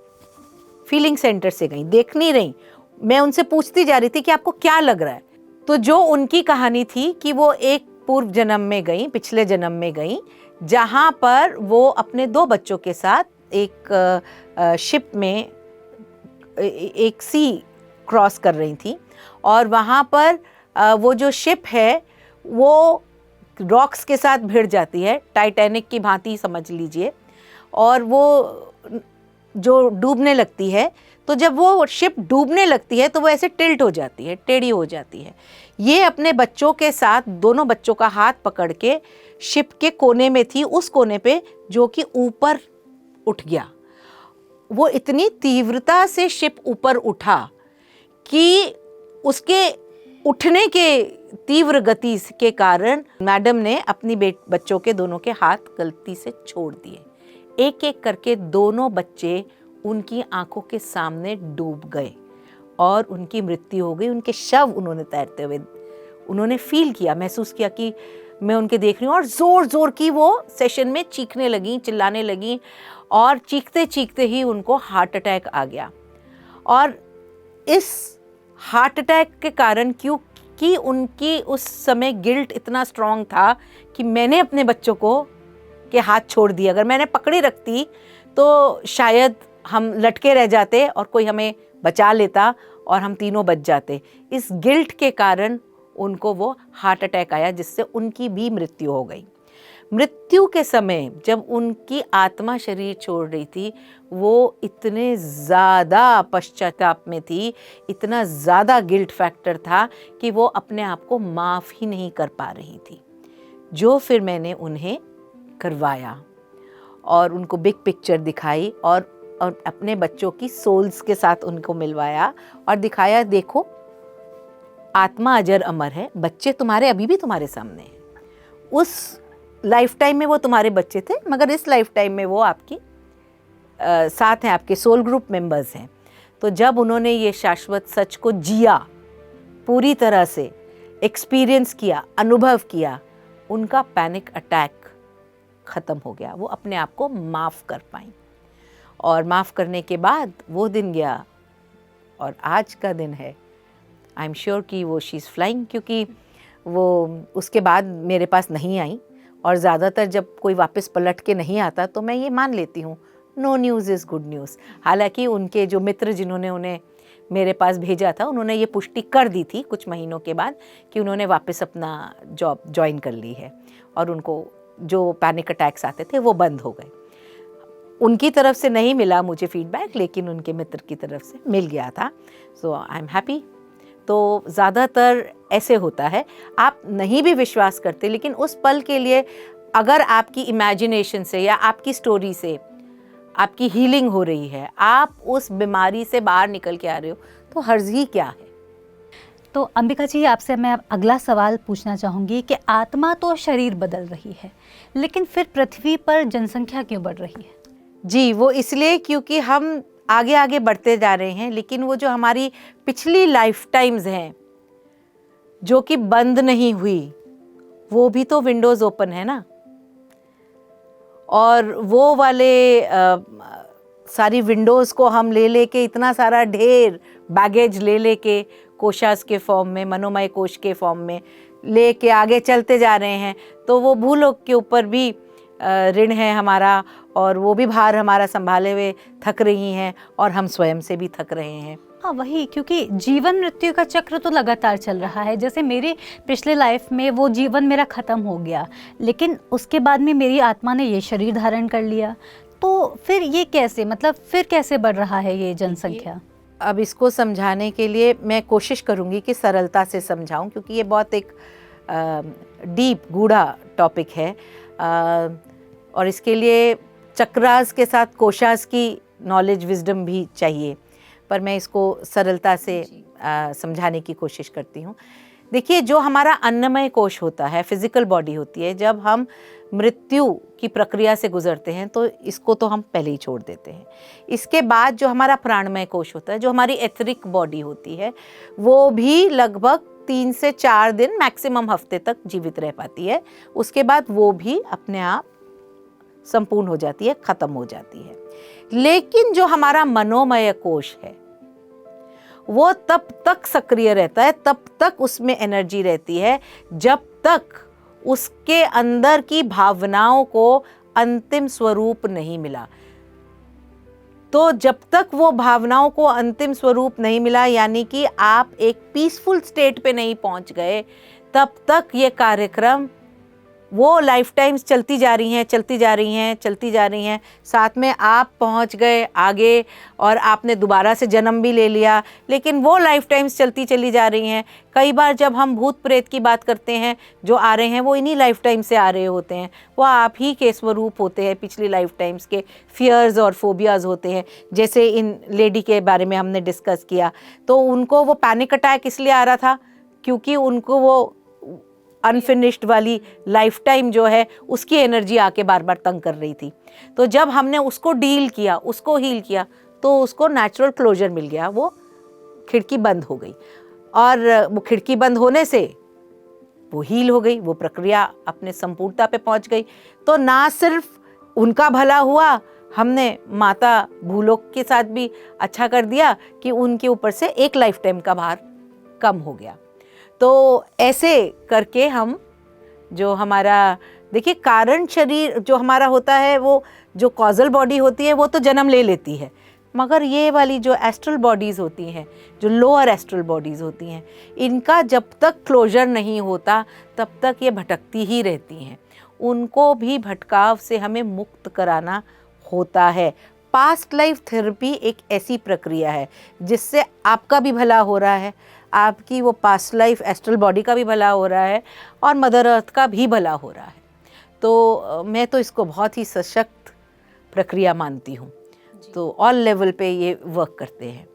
B: फीलिंग सेंटर से गई, देख नहीं रही। मैं उनसे पूछती जा रही थी कि आपको क्या लग रहा है। तो जो उनकी कहानी थी कि वो एक पूर्व जन्म में गई, पिछले जन्म में गई, जहाँ पर वो अपने 2 बच्चों के साथ एक शिप में एक सी क्रॉस कर रही थी और वहाँ पर वो जो शिप है वो रॉक्स के साथ भिड़ जाती है, टाइटैनिक की भांति समझ लीजिए, और वो जो डूबने लगती है। तो जब वो शिप डूबने लगती है तो वो ऐसे टिल्ट हो जाती है, टेढ़ी हो जाती है। ये अपने बच्चों के साथ, दोनों बच्चों का हाथ पकड़ के शिप के कोने में थी, उस कोने पे जो कि ऊपर उठ गया। वो इतनी तीव्रता से शिप ऊपर उठा कि उसके उठने के तीव्र गति के कारण मैडम ने अपनी बच्चों के दोनों के हाथ गलती से छोड़ दिए। एक एक करके दोनों बच्चे उनकी आंखों के सामने डूब गए और उनकी मृत्यु हो गई। उनके शव उन्होंने तैरते हुए उन्होंने फील किया, महसूस किया कि मैं उनके देख रही हूँ। और ज़ोर ज़ोर की वो सेशन में चीखने लगी, चिल्लाने लगी और चीखते चीखते ही उनको हार्ट अटैक आ गया। और इस हार्ट अटैक के कारण क्योंकि उनकी उस समय गिल्ट इतना स्ट्रॉन्ग था कि मैंने अपने बच्चों को के हाथ छोड़ दिए, अगर मैंने पकड़े रखती तो शायद हम लटके रह जाते और कोई हमें बचा लेता और हम तीनों बच जाते। इस गिल्ट के कारण उनको वो हार्ट अटैक आया, जिससे उनकी भी मृत्यु हो गई। मृत्यु के समय जब उनकी आत्मा शरीर छोड़ रही थी, वो इतने ज़्यादा पश्चाताप में थी, इतना ज़्यादा गिल्ट फैक्टर था कि वो अपने आप को माफ़ ही नहीं कर पा रही थी। जो फिर मैंने उन्हें करवाया और उनको बिग पिक्चर दिखाई और अपने बच्चों की सोल्स के साथ उनको मिलवाया और दिखाया, देखो आत्मा अजर अमर है, बच्चे तुम्हारे अभी भी तुम्हारे सामने हैं। उस लाइफ टाइम में वो तुम्हारे बच्चे थे, मगर इस लाइफ टाइम में वो आपकी साथ हैं, आपके सोल ग्रुप मेंबर्स हैं। तो जब उन्होंने ये शाश्वत सच को जिया, पूरी तरह से एक्सपीरियंस किया, अनुभव किया, उनका पैनिक अटैक ख़त्म हो गया। वो अपने आप को माफ़ कर पाई और माफ़ करने के बाद वो दिन गया और आज का दिन है। आई एम श्योर कि वो शी इज़ फ्लाइंग, क्योंकि वो उसके बाद मेरे पास नहीं आई। और ज़्यादातर जब कोई वापस पलट के नहीं आता तो मैं ये मान लेती हूँ, no news is good news. हालांकि उनके जो मित्र जिन्होंने उन्हें मेरे पास भेजा था, उन्होंने ये पुष्टि कर दी थी कुछ महीनों के बाद कि उन्होंने वापस अपना जॉब ज्वाइन कर ली है और उनको जो पैनिक अटैक्स आते थे वो बंद हो गए। उनकी तरफ से नहीं मिला मुझे फीडबैक, लेकिन उनके मित्र की तरफ से मिल गया था। सो आई एम हैप्पी। तो ज़्यादातर ऐसे होता है, आप नहीं भी विश्वास करते, लेकिन उस पल के लिए अगर आपकी इमेजिनेशन से या आपकी स्टोरी से आपकी हीलिंग हो रही है, आप उस बीमारी से बाहर निकल के आ रहे हो, तो हर्ज ही क्या है।
A: तो अंबिका जी, आपसे मैं अगला सवाल पूछना चाहूँगी कि आत्मा तो शरीर बदल रही है, लेकिन फिर पृथ्वी पर जनसंख्या क्यों बढ़ रही है?
B: जी, वो इसलिए क्योंकि हम आगे आगे बढ़ते जा रहे हैं, लेकिन वो जो हमारी पिछली लाइफ टाइम्स हैं जो कि बंद नहीं हुई, वो भी तो विंडोज़ ओपन है ना। और वो वाले सारी विंडोज़ को हम ले लेके, इतना सारा ढेर बैगेज ले लेके कोशास के फॉर्म में, मनोमय कोश के फॉर्म में लेके आगे चलते जा रहे हैं, तो वो भूलोक के ऊपर भी ऋण है हमारा, और वो भी भार हमारा संभाले हुए थक रही हैं और हम स्वयं से भी थक रहे हैं।
A: हाँ वही, क्योंकि जीवन मृत्यु का चक्र तो लगातार चल रहा है। जैसे मेरे पिछले लाइफ में वो जीवन मेरा ख़त्म हो गया, लेकिन उसके बाद में मेरी आत्मा ने ये शरीर धारण कर लिया। तो फिर ये कैसे, मतलब फिर कैसे बढ़ रहा है ये जनसंख्या?
B: अब इसको समझाने के लिए मैं कोशिश करूँगी कि सरलता से समझाऊँ, क्योंकि ये बहुत एक डीप गूढ़ा टॉपिक है और इसके लिए चक्रास के साथ कोशास की नॉलेज, विजडम भी चाहिए, पर मैं इसको सरलता से समझाने की कोशिश करती हूँ। देखिए, जो हमारा अन्नमय कोश होता है, फिजिकल बॉडी होती है, जब हम मृत्यु की प्रक्रिया से गुजरते हैं तो इसको तो हम पहले ही छोड़ देते हैं। इसके बाद जो हमारा प्राणमय कोश होता है, जो हमारी एथरिक बॉडी होती है, वो भी लगभग 3 से 4 दिन, मैक्सिमम हफ्ते तक जीवित रह पाती है। उसके बाद वो भी अपने आप संपूर्ण हो जाती है, ख़त्म हो जाती है। लेकिन जो हमारा मनोमय कोश है, वो तब तक सक्रिय रहता है, तब तक उसमें एनर्जी रहती है, जब तक उसके अंदर की भावनाओं को अंतिम स्वरूप नहीं मिला। तो जब तक वो भावनाओं को अंतिम स्वरूप नहीं मिला, यानी कि आप एक पीसफुल स्टेट पे नहीं पहुंच गए, तब तक ये कार्यक्रम वो लाइफ टाइम्स चलती जा रही हैं, चलती जा रही हैं, चलती जा रही हैं, साथ में आप पहुंच गए आगे और आपने दोबारा से जन्म भी ले लिया, लेकिन वो लाइफ टाइम्स चलती चली जा रही हैं। कई बार जब हम भूत प्रेत की बात करते हैं, जो आ रहे हैं वो इन्हीं लाइफ टाइम से आ रहे होते हैं, वो आप ही के स्वरूप होते हैं, पिछली लाइफ टाइम्स के फियर्स और फोबियाज़ होते हैं। जैसे इन लेडी के बारे में हमने डिस्कस किया, तो उनको वो पैनिक अटैक इसलिए आ रहा था क्योंकि उनको वो अनफिनिश्ड वाली लाइफ टाइम जो है उसकी एनर्जी आके बार बार तंग कर रही थी। तो जब हमने उसको डील किया, उसको हील किया, तो उसको नेचुरल क्लोजर मिल गया, वो खिड़की बंद हो गई, और वो खिड़की बंद होने से वो हील हो गई, वो प्रक्रिया अपने संपूर्णता पे पहुंच गई। तो ना सिर्फ उनका भला हुआ, हमने माता भूलोक के साथ भी अच्छा कर दिया कि उनके ऊपर से एक लाइफ टाइम का भार कम हो गया। तो ऐसे करके हम जो हमारा, देखिए कारण शरीर जो हमारा होता है, वो जो कॉजल बॉडी होती है वो तो जन्म ले लेती है, मगर ये वाली जो एस्ट्रल बॉडीज़ होती हैं, जो लोअर एस्ट्रल बॉडीज़ होती हैं, इनका जब तक क्लोजर नहीं होता तब तक ये भटकती ही रहती हैं। उनको भी भटकाव से हमें मुक्त कराना होता है। पास्ट लाइफ थेरेपी एक ऐसी प्रक्रिया है जिससे आपका भी भला हो रहा है, आपकी वो पास्ट लाइफ एस्ट्रल बॉडी का भी भला हो रहा है और मदर अर्थ का भी भला हो रहा है। तो मैं तो इसको बहुत ही सशक्त प्रक्रिया मानती हूँ। तो ऑल लेवल पे ये वर्क करते हैं।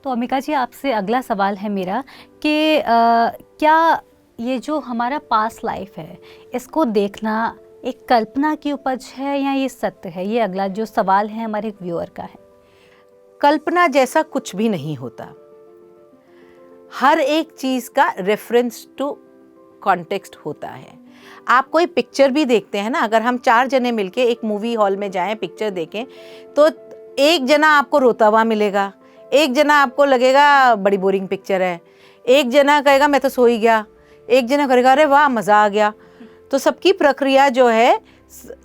A: तो अम्बिका जी, आपसे अगला सवाल है मेरा कि क्या ये जो हमारा पास्ट लाइफ है, इसको देखना एक कल्पना की उपज है या ये सत्य है? ये अगला जो सवाल है हमारे व्यूअर का है।
B: कल्पना जैसा कुछ भी नहीं होता। हर एक चीज़ का रेफरेंस टू कॉन्टेक्स्ट होता है। आप कोई पिक्चर भी देखते हैं ना, अगर हम 4 जने मिलके एक मूवी हॉल में जाएं, पिक्चर देखें, तो एक जना आपको रोता हुआ मिलेगा, एक जना आपको लगेगा बड़ी बोरिंग पिक्चर है, एक जना कहेगा मैं तो सो ही गया, एक जना कहेगा अरे वाह मज़ा आ गया। तो सबकी प्रक्रिया जो है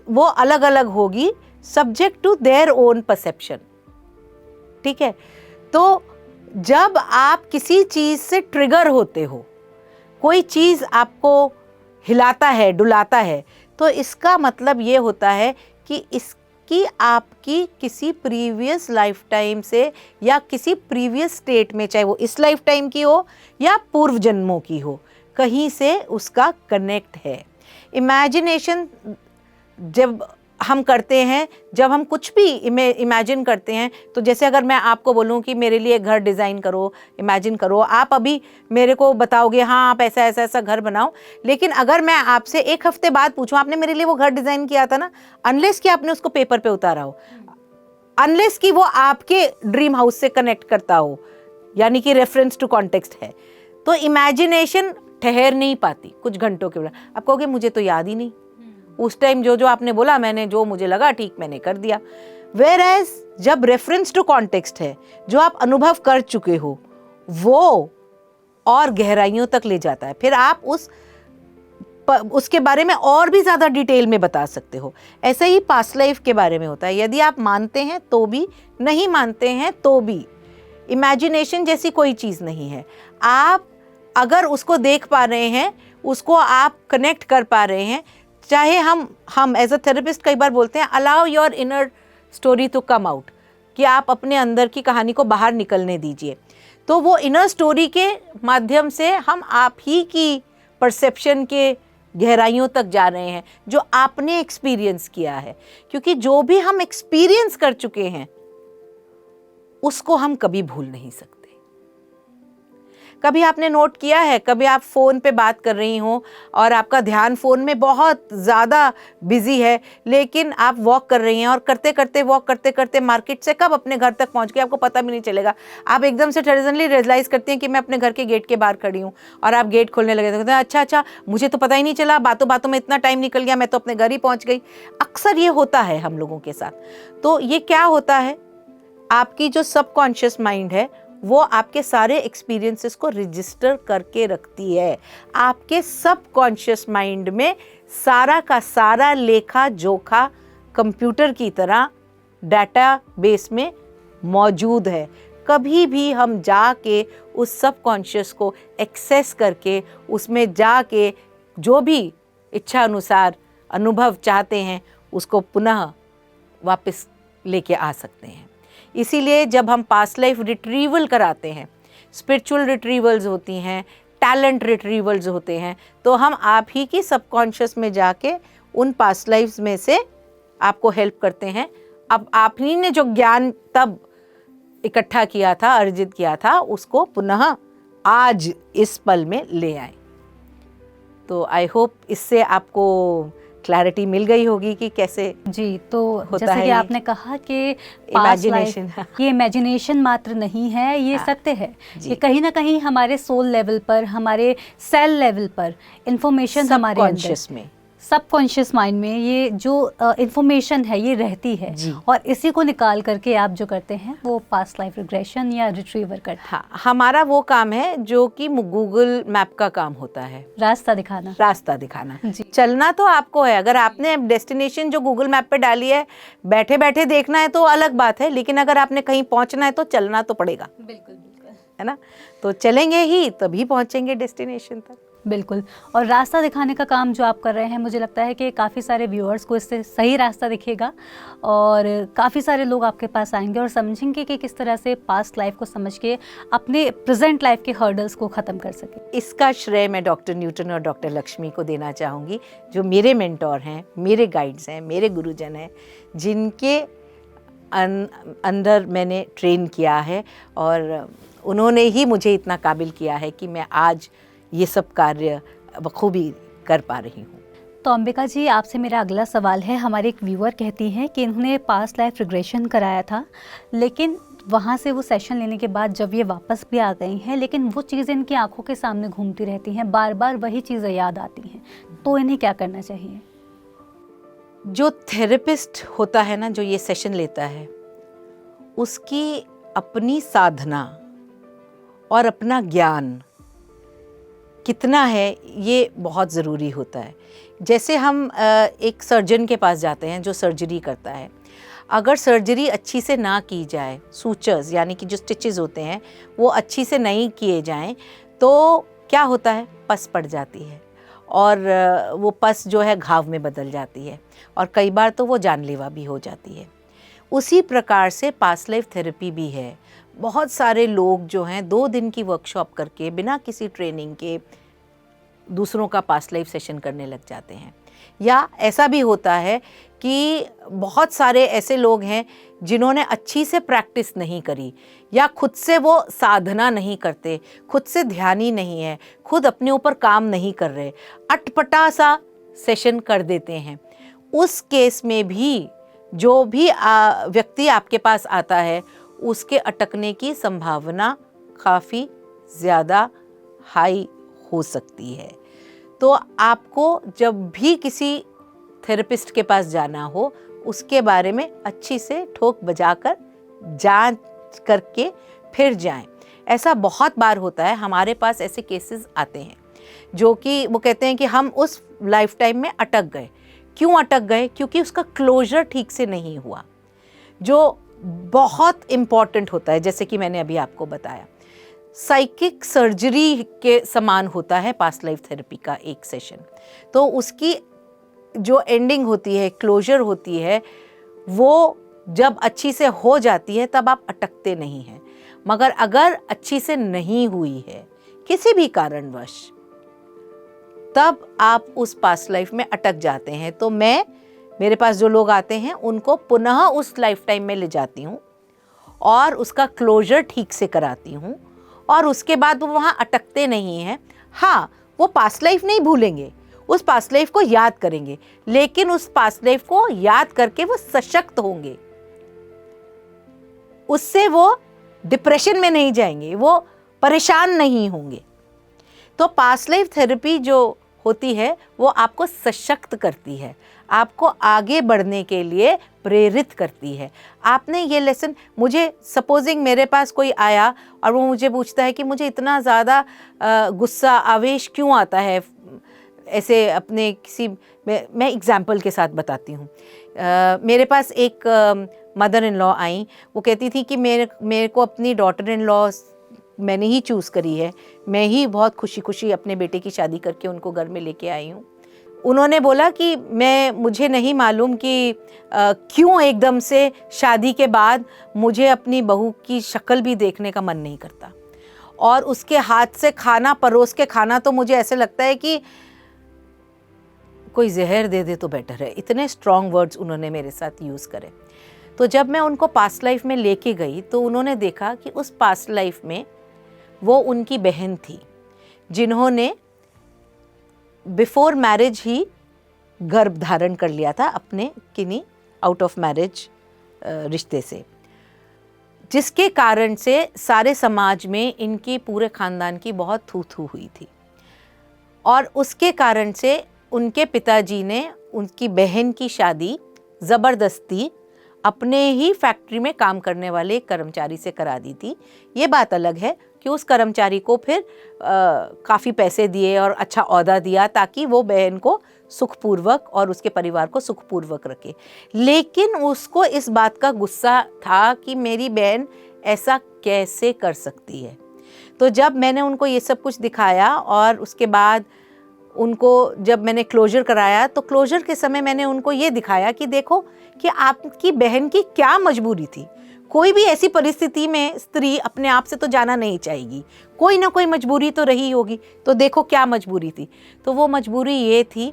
B: वो अलग अलग होगी, subject to their own perception. ठीक है, तो जब आप किसी चीज़ से ट्रिगर होते हो, कोई चीज़ आपको हिलाता है, डुलाता है, तो इसका मतलब ये होता है कि इसकी आपकी किसी प्रीवियस लाइफ टाइम से या किसी प्रीवियस स्टेट में, चाहे वो इस लाइफ टाइम की हो या पूर्व जन्मों की हो, कहीं से उसका कनेक्ट है। इमेजिनेशन जब हम करते हैं, जब हम कुछ भी इमेजिन करते हैं, तो जैसे अगर मैं आपको बोलूं कि मेरे लिए घर डिज़ाइन करो, इमेजिन करो, आप अभी मेरे को बताओगे हाँ आप ऐसा ऐसा ऐसा घर बनाओ, लेकिन अगर मैं आपसे 1 हफ्ते बाद पूछूं आपने मेरे लिए वो घर डिज़ाइन किया था ना, अनलेस कि आपने उसको पेपर पे उतारा हो, अनलेस कि वो आपके ड्रीम हाउस से कनेक्ट करता हो, यानी कि रेफरेंस टू कॉन्टेक्स्ट है, तो इमेजिनेशन ठहर नहीं पाती कुछ घंटों के बाद। आप कहोगे मुझे तो याद ही नहीं, उस टाइम जो जो आपने बोला, मैंने जो मुझे लगा ठीक मैंने कर दिया। वेयर एज जब रेफरेंस टू कॉन्टेक्स्ट है, जो आप अनुभव कर चुके हो, वो और गहराइयों तक ले जाता है, फिर आप उसके बारे में और भी ज़्यादा डिटेल में बता सकते हो। ऐसा ही पास्ट लाइफ के बारे में होता है, यदि आप मानते हैं तो भी, नहीं मानते हैं तो भी। इमेजिनेशन जैसी कोई चीज़ नहीं है। आप अगर उसको देख पा रहे हैं, उसको आप कनेक्ट कर पा रहे हैं, चाहे हम एज अ थेरेपिस्ट कई बार बोलते हैं allow your inner story to come out, कि आप अपने अंदर की कहानी को बाहर निकलने दीजिए। तो वो इनर स्टोरी के माध्यम से हम आप ही की परसेप्शन के गहराइयों तक जा रहे हैं, जो आपने एक्सपीरियंस किया है। क्योंकि जो भी हम एक्सपीरियंस कर चुके हैं उसको हम कभी भूल नहीं सकते। कभी आपने नोट किया है, कभी आप फ़ोन पे बात कर रही हो और आपका ध्यान फ़ोन में बहुत ज़्यादा बिजी है, लेकिन आप वॉक कर रही हैं और करते करते वॉक करते करते मार्केट से कब अपने घर तक पहुंच गए आपको पता भी नहीं चलेगा। आप एकदम से सडनली रियलाइज़ करती हैं कि मैं अपने घर के गेट के बाहर खड़ी हूँ, और आप गेट खोलने लगे तो कहते हैं अच्छा मुझे तो पता ही नहीं चला, बातों बातों में इतना टाइम निकल गया, मैं तो अपने घर ही पहुँच गई। अक्सर ये होता है हम लोगों के साथ। तो ये क्या होता है, आपकी जो सबकॉन्शियस माइंड है वो आपके सारे एक्सपीरियंसेस को रजिस्टर करके रखती है। आपके सबकॉन्शियस माइंड में सारा का सारा लेखा जोखा कंप्यूटर की तरह डाटाबेस में मौजूद है। कभी भी हम जाके उस सबकॉन्शियस को एक्सेस करके उसमें जाके जो भी इच्छा अनुसार अनुभव चाहते हैं उसको पुनः वापस लेके आ सकते हैं। इसीलिए जब हम पास्ट लाइफ रिट्रीवल कराते हैं, स्पिरिचुअल रिट्रीवल्स होती हैं, टैलेंट रिट्रीवल्स होते हैं, तो हम आप ही की सबकॉन्शियस में जाके उन पास्ट लाइफ्स में से आपको हेल्प करते हैं। अब आप ही ने जो ज्ञान तब इकट्ठा किया था, अर्जित किया था, उसको पुनः आज इस पल में ले आए। तो आई होप इससे आपको क्लैरिटी मिल गई होगी कि कैसे
A: जी। तो
B: होता
A: जैसे
B: है
A: कि
B: ये।
A: आपने कहा कि
B: Imagination,
A: ये इमेजिनेशन मात्र नहीं है, ये
B: हाँ,
A: सत्य है।
B: जी।
A: ये कहीं ना कहीं हमारे सोल लेवल पर, हमारे सेल लेवल पर इंफॉर्मेशन हमारे अंदर,
B: सबकॉन्शियस में,
A: सबकॉन्शियस माइंड में ये जो इंफॉर्मेशन है ये रहती है।
B: जी।
A: और इसी को निकाल करके आप जो करते हैं वो पास्ट लाइफ रिग्रेशन या रिट्रीवर करते हैं।
B: हाँ, हमारा वो काम है जो कि गूगल मैप का काम होता है,
A: रास्ता दिखाना।
B: रास्ता दिखाना।
A: जी।
B: चलना तो आपको है, अगर आपने डेस्टिनेशन जो गूगल मैप पे डाली है, बैठे बैठे देखना है तो अलग बात है, लेकिन अगर आपने कहीं पहुंचना है तो चलना तो पड़ेगा,
A: बिल्कुल बिल्कुल।
B: है ना। तो चलेंगे ही तभी पहुंचेंगे डेस्टिनेशन तक।
A: बिल्कुल। और रास्ता दिखाने का काम जो आप कर रहे हैं, मुझे लगता है कि काफ़ी सारे व्यूअर्स को इससे सही रास्ता दिखेगा और काफ़ी सारे लोग आपके पास आएंगे और समझेंगे कि किस तरह से पास्ट लाइफ को समझ के अपने प्रेजेंट लाइफ के हर्डल्स को ख़त्म कर सके।
B: इसका श्रेय मैं डॉक्टर न्यूटन और डॉक्टर लक्ष्मी को देना चाहूँगी, जो मेरे मेंटोर हैं, मेरे गाइड्स हैं, मेरे गुरुजन हैं, जिनके अंदर मैंने ट्रेन किया है और उन्होंने ही मुझे इतना काबिल किया है कि मैं आज ये सब कार्य बखूबी कर पा रही हूँ।
A: तो अंबिका जी, आपसे मेरा अगला सवाल है। हमारे एक व्यूअर कहती हैं कि इन्होंने पास्ट लाइफ रिग्रेशन कराया था, लेकिन वहाँ से वो सेशन लेने के बाद जब ये वापस भी आ गई हैं, लेकिन वो चीज़ें इनकी आंखों के सामने घूमती रहती हैं, बार बार वही चीज़ें याद आती हैं, तो इन्हें क्या करना चाहिए?
B: जो थेरेपिस्ट होता है ना, जो ये सेशन लेता है, उसकी अपनी साधना और अपना ज्ञान कितना है ये बहुत ज़रूरी होता है। जैसे हम एक सर्जन के पास जाते हैं जो सर्जरी करता है, अगर सर्जरी अच्छी से ना की जाए, सूचर्स यानी कि जो स्टिचेस होते हैं वो अच्छी से नहीं किए जाएं, तो क्या होता है, पस पड़ जाती है और वो पस जो है घाव में बदल जाती है और कई बार तो वो जानलेवा भी हो जाती है। उसी प्रकार से पास्ट लाइफ थेरेपी भी है। बहुत सारे लोग जो हैं 2 दिन की वर्कशॉप करके बिना किसी ट्रेनिंग के दूसरों का पास्ट लाइफ सेशन करने लग जाते हैं। या ऐसा भी होता है कि बहुत सारे ऐसे लोग हैं जिन्होंने अच्छी से प्रैक्टिस नहीं करी या खुद से वो साधना नहीं करते, खुद से ध्यानी नहीं है, खुद अपने ऊपर काम नहीं कर रहे, अटपटा सा सेशन कर देते हैं। उस केस में भी जो भी व्यक्ति आपके पास आता है, उसके अटकने की संभावना काफ़ी ज़्यादा हाई हो सकती है। तो आपको जब भी किसी थेरेपिस्ट के पास जाना हो, उसके बारे में अच्छी से ठोक बजाकर जांच करके फिर जाएं। ऐसा बहुत बार होता है, हमारे पास ऐसे केसेस आते हैं जो कि वो कहते हैं कि हम उस लाइफ टाइम में अटक गए। क्यों अटक गए? क्योंकि उसका क्लोजर ठीक से नहीं हुआ, जो बहुत इम्पॉर्टेंट होता है। जैसे कि मैंने अभी आपको बताया, साइकिक सर्जरी के समान होता है पास्ट लाइफ थेरेपी का एक सेशन। तो उसकी जो एंडिंग होती है, क्लोजर होती है, वो जब अच्छी से हो जाती है तब आप अटकते नहीं हैं। मगर अगर अच्छी से नहीं हुई है किसी भी कारणवश, तब आप उस पास्ट लाइफ में अटक जाते हैं। तो मेरे पास जो लोग आते हैं उनको पुनः उस लाइफ टाइम में ले जाती हूँ और उसका क्लोजर ठीक से कराती हूँ और उसके बाद वो वहाँ अटकते नहीं हैं। हाँ, वो पास्ट लाइफ नहीं भूलेंगे, उस पास्ट लाइफ को याद करेंगे, लेकिन उस पास्ट लाइफ को याद करके वो सशक्त होंगे, उससे वो डिप्रेशन में नहीं जाएंगे, वो परेशान नहीं होंगे। तो पास्ट लाइफ थेरेपी जो होती है वो आपको सशक्त करती है, आपको आगे बढ़ने के लिए प्रेरित करती है। आपने ये लेसन, मुझे सपोजिंग मेरे पास कोई आया और वो मुझे पूछता है कि मुझे इतना ज़्यादा गुस्सा, आवेश क्यों आता है, ऐसे अपने किसी, मैं एग्जाम्पल के साथ बताती हूँ। मेरे पास एक मदर इन लॉ आई, वो कहती थी कि मेरे को अपनी डॉटर इन लॉ मैंने ही चूज़ करी है, मैं ही बहुत खुशी खुशी अपने बेटे की शादी करके उनको घर में लेके आई हूँ, उन्होंने बोला कि मुझे नहीं मालूम कि क्यों एकदम से शादी के बाद मुझे अपनी बहू की शक्ल भी देखने का मन नहीं करता, और उसके हाथ से खाना परोस के खाना तो मुझे ऐसे लगता है कि कोई जहर दे दे तो बेटर है। इतने स्ट्रॉन्ग वर्ड्स उन्होंने मेरे साथ यूज़ करे। तो जब मैं उनको पास्ट लाइफ में लेके गई तो उन्होंने देखा कि उस पास्ट लाइफ में वो उनकी बहन थी जिन्होंने बिफोर मैरिज ही गर्भ धारण कर लिया था अपने किन्हीं आउट ऑफ मैरिज रिश्ते से, जिसके कारण से सारे समाज में इनकी पूरे ख़ानदान की बहुत थू थू हुई थी। और उसके कारण से उनके पिताजी ने उनकी बहन की शादी ज़बरदस्ती अपने ही फैक्ट्री में काम करने वाले एक कर्मचारी से करा दी थी। ये बात अलग है कि उस कर्मचारी को फिर काफ़ी पैसे दिए और अच्छा ओहदा दिया ताकि वो बहन को सुखपूर्वक और उसके परिवार को सुखपूर्वक रखे। लेकिन उसको इस बात का गुस्सा था कि मेरी बहन ऐसा कैसे कर सकती है। तो जब मैंने उनको ये सब कुछ दिखाया और उसके बाद उनको जब मैंने क्लोजर कराया तो क्लोजर के समय मैंने उनको ये दिखाया कि देखो कि आपकी बहन की क्या मजबूरी थी। कोई भी ऐसी परिस्थिति में स्त्री अपने आप से तो जाना नहीं चाहेगी, कोई ना कोई मजबूरी तो रही होगी। तो देखो क्या मजबूरी थी। तो वो मजबूरी ये थी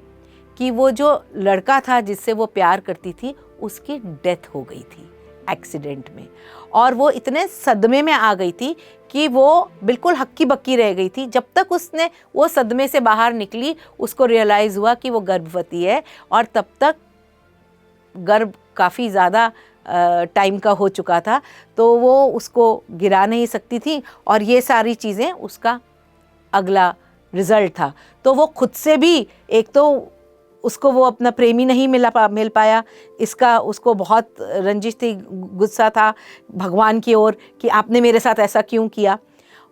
B: कि वो जो लड़का था जिससे वो प्यार करती थी उसकी डेथ हो गई थी एक्सीडेंट में, और वो इतने सदमे में आ गई थी कि वो बिल्कुल हक्की बक्की रह गई थी। जब तक उसने वो सदमे से बाहर निकली उसको रियलाइज़ हुआ कि वो गर्भवती है, और तब तक गर्भ काफ़ी ज़्यादा टाइम का हो चुका था, तो वो उसको गिरा नहीं सकती थी, और ये सारी चीज़ें उसका अगला रिज़ल्ट था। तो वो खुद से भी, एक तो उसको वो अपना प्रेमी नहीं मिल पाया, इसका उसको बहुत रंजिश थी, गुस्सा था भगवान की ओर कि आपने मेरे साथ ऐसा क्यों किया।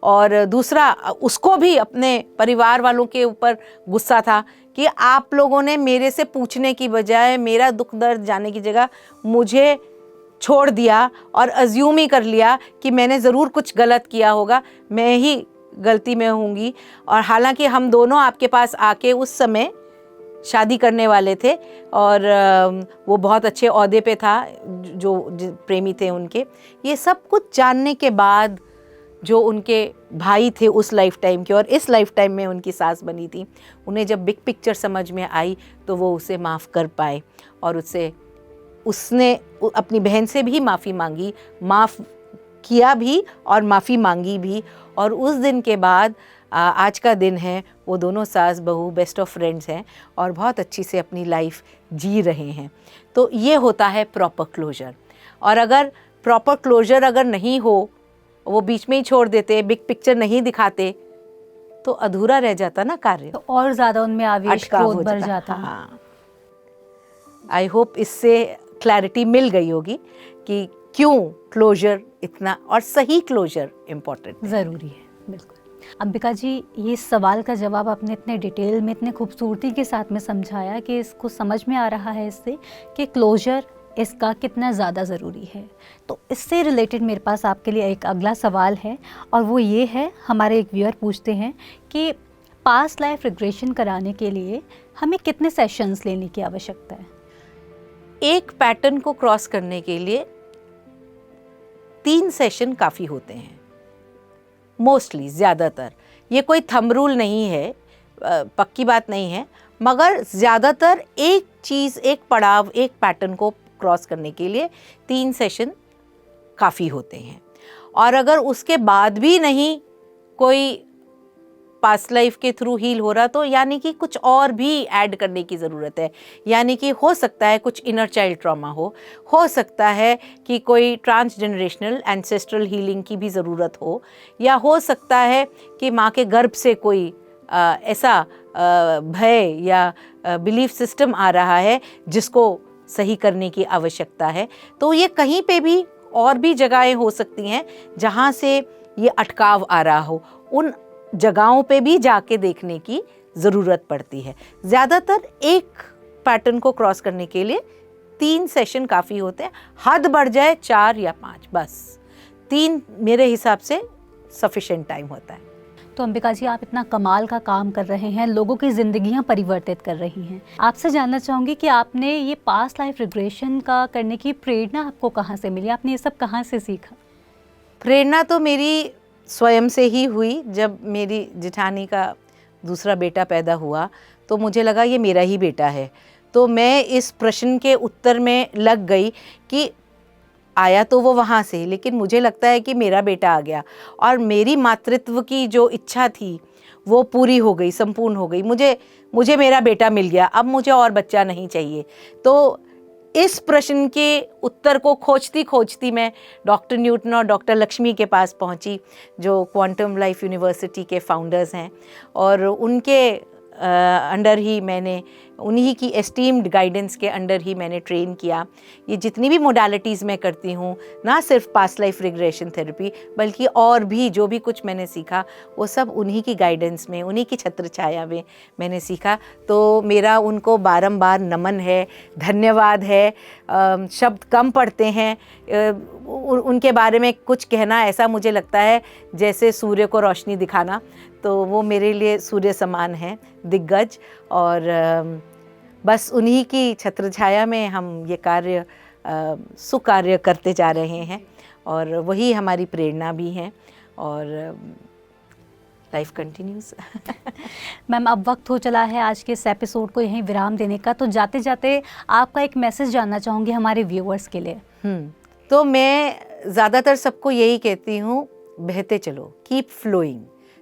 B: और दूसरा उसको भी अपने परिवार वालों के ऊपर गुस्सा था कि आप लोगों ने मेरे से पूछने की बजाय, मेरा दुख दर्द जानने की जगह मुझे छोड़ दिया और अज्यूम ही कर लिया कि मैंने ज़रूर कुछ गलत किया होगा, मैं ही गलती में होंगी। और हालांकि हम दोनों आपके पास आके उस समय शादी करने वाले थे, और वो बहुत अच्छे ओहदे पे था जो प्रेमी थे उनके। ये सब कुछ जानने के बाद जो उनके भाई थे उस लाइफ टाइम के और इस लाइफ टाइम में उनकी सास बनी थी, उन्हें जब बिग पिक्चर समझ में आई तो वो उसे माफ़ कर पाए, और उसने अपनी बहन से भी माफ़ी मांगी, माफ़ किया भी और माफ़ी मांगी भी। और उस दिन के बाद आज का दिन है, वो दोनों सास बहू बेस्ट ऑफ फ्रेंड्स हैं और बहुत अच्छी से अपनी लाइफ जी रहे हैं। तो ये होता है प्रॉपर क्लोजर। और अगर प्रॉपर क्लोजर अगर नहीं हो, वो बीच में ही छोड़ देते, बिग पिक्चर नहीं दिखाते, तो अधूरा रह जाता ना कार्य,
A: तो और ज़्यादा उनमें आवेश क्रोध बढ़ जाता।
B: हाँ, आई होप इससे क्लैरिटी मिल गई होगी कि क्यों क्लोजर इतना और सही क्लोजर इम्पोर्टेंट
A: ज़रूरी है। बिल्कुल अंबिका जी, ये सवाल का जवाब आपने इतने डिटेल में, इतने खूबसूरती के साथ में समझाया कि इसको समझ में आ रहा है इससे कि क्लोजर इसका कितना ज़्यादा ज़रूरी है। तो इससे रिलेटेड मेरे पास आपके लिए एक अगला सवाल है, और वो ये है, हमारे एक व्यूअर पूछते हैं कि पास्ट लाइफ रिग्रेशन कराने के लिए हमें कितने सेशंस लेने की आवश्यकता है?
B: एक पैटर्न को क्रॉस करने के लिए 3 सेशन काफ़ी होते हैं मोस्टली, ज़्यादातर। ये कोई थंब रूल नहीं है, पक्की बात नहीं है, मगर ज़्यादातर एक चीज़, एक पड़ाव, एक पैटर्न को क्रॉस करने के लिए 3 सेशन काफ़ी होते हैं। और अगर उसके बाद भी नहीं कोई पास्ट लाइफ के थ्रू हील हो रहा, तो यानी कि कुछ और भी ऐड करने की ज़रूरत है। यानी कि हो सकता है कुछ इनर चाइल्ड ट्रॉमा हो सकता है कि कोई ट्रांसजेनरेशनल एंसेस्ट्रल हीलिंग की भी ज़रूरत हो, या हो सकता है कि माँ के गर्भ से कोई ऐसा भय या बिलीफ सिस्टम आ रहा है जिसको सही करने की आवश्यकता है। तो ये कहीं पे भी और भी जगहें हो सकती हैं जहाँ से ये अटकाव आ रहा हो, उन जगहों पे भी जाके देखने की ज़रूरत पड़ती है। ज़्यादातर एक पैटर्न को क्रॉस करने के लिए 3 सेशन काफ़ी होते हैं, हद बढ़ जाए 4 या 5, बस 3 मेरे हिसाब से सफिशिएंट टाइम होता है।
A: तो अंबिका जी, आप इतना कमाल का काम कर रहे हैं, लोगों की ज़िंदगियां परिवर्तित कर रही हैं। आपसे जानना चाहूँगी कि आपने ये पास्ट लाइफ रिग्रेशन का करने की प्रेरणा आपको कहाँ से मिली? आपने ये सब कहाँ से सीखा?
B: प्रेरणा तो मेरी स्वयं से ही हुई। जब मेरी जेठानी का दूसरा बेटा पैदा हुआ तो मुझे लगा ये मेरा ही बेटा है। तो मैं इस प्रश्न के उत्तर में लग गई कि आया तो वो वहाँ से, लेकिन मुझे लगता है कि मेरा बेटा आ गया और मेरी मातृत्व की जो इच्छा थी वो पूरी हो गई, संपूर्ण हो गई। मुझे मेरा बेटा मिल गया, अब मुझे और बच्चा नहीं चाहिए। तो इस प्रश्न के उत्तर को खोजती खोजती मैं डॉक्टर न्यूटन और डॉक्टर लक्ष्मी के पास पहुंची, जो क्वांटम लाइफ यूनिवर्सिटी के फाउंडर्स हैं, और उनके अंडर ही मैंने, उन्हीं की एस्टीम्ड गाइडेंस के अंडर ही मैंने ट्रेन किया। ये जितनी भी मोडालिटीज़ मैं करती हूँ, ना सिर्फ पास्ट लाइफ रिग्रेशन थेरेपी बल्कि और भी जो भी कुछ मैंने सीखा वो सब उन्हीं की गाइडेंस में, उन्हीं की छत्र छाया में मैंने सीखा। तो मेरा उनको बारंबार नमन है, धन्यवाद है। शब्द कम पड़ते हैं उनके बारे में कुछ कहना, ऐसा मुझे लगता है जैसे सूर्य को रोशनी दिखाना। तो वो मेरे लिए सूर्य समान है, दिग्गज, और बस उन्हीं की छत्र छाया में हम ये कार्य सुकार्य करते जा रहे हैं और वही हमारी प्रेरणा भी है, और लाइफ कंटिन्यूज।
A: मैम, अब वक्त हो चला है आज के इस एपिसोड को यहीं विराम देने का, तो जाते जाते आपका एक मैसेज जानना चाहूँगी हमारे व्यूअर्स के लिए।
B: तो मैं ज़्यादातर सबको यही कहती हूँ, बहते चलो, कीप फ्लोइंग।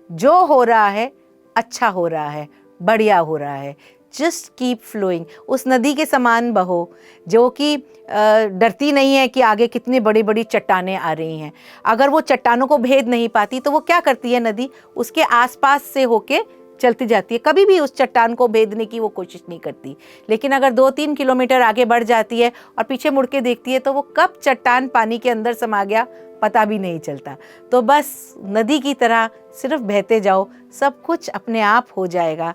B: जो हो रहा है अच्छा हो रहा है, बढ़िया हो रहा है, जस्ट कीप फ्लोइंग। उस नदी के समान बहो जो कि डरती नहीं है कि आगे कितनी बड़ी बड़ी चट्टानें आ रही हैं। अगर वो चट्टानों को भेद नहीं पाती तो वो क्या करती है, नदी उसके आसपास से होके चलती जाती है, कभी भी उस चट्टान को भेदने की वो कोशिश नहीं करती। लेकिन अगर 2-3 किलोमीटर आगे बढ़ जाती है और पीछे मुड़ के देखती है तो वो कब चट्टान पानी के अंदर समा गया पता भी नहीं चलता। तो बस नदी की तरह सिर्फ बहते जाओ, सब कुछ अपने आप हो जाएगा।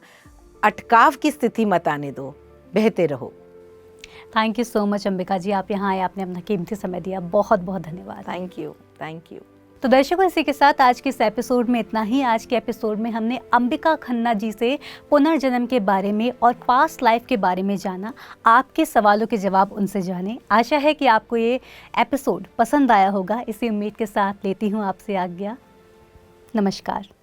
B: अटकाव की स्थिति मत आने दो, बहते रहो।
A: Thank you so much Ambika ji, आप यहाँ आए, आपने अपना कीमती समय दिया, बहुत बहुत धन्यवाद।
B: Thank you, thank you.
A: तो दर्शकों, इसी के साथ आज के इस एपिसोड में इतना ही। आज के एपिसोड में हमने अंबिका खन्ना जी से पुनर्जन्म के बारे में और पास्ट लाइफ के बारे में जाना, आपके सवालों के जवाब उनसे जाने। आशा है कि आपको ये एपिसोड पसंद आया होगा। इसी उम्मीद के साथ लेती हूँ आपसे आज्ञा। नमस्कार।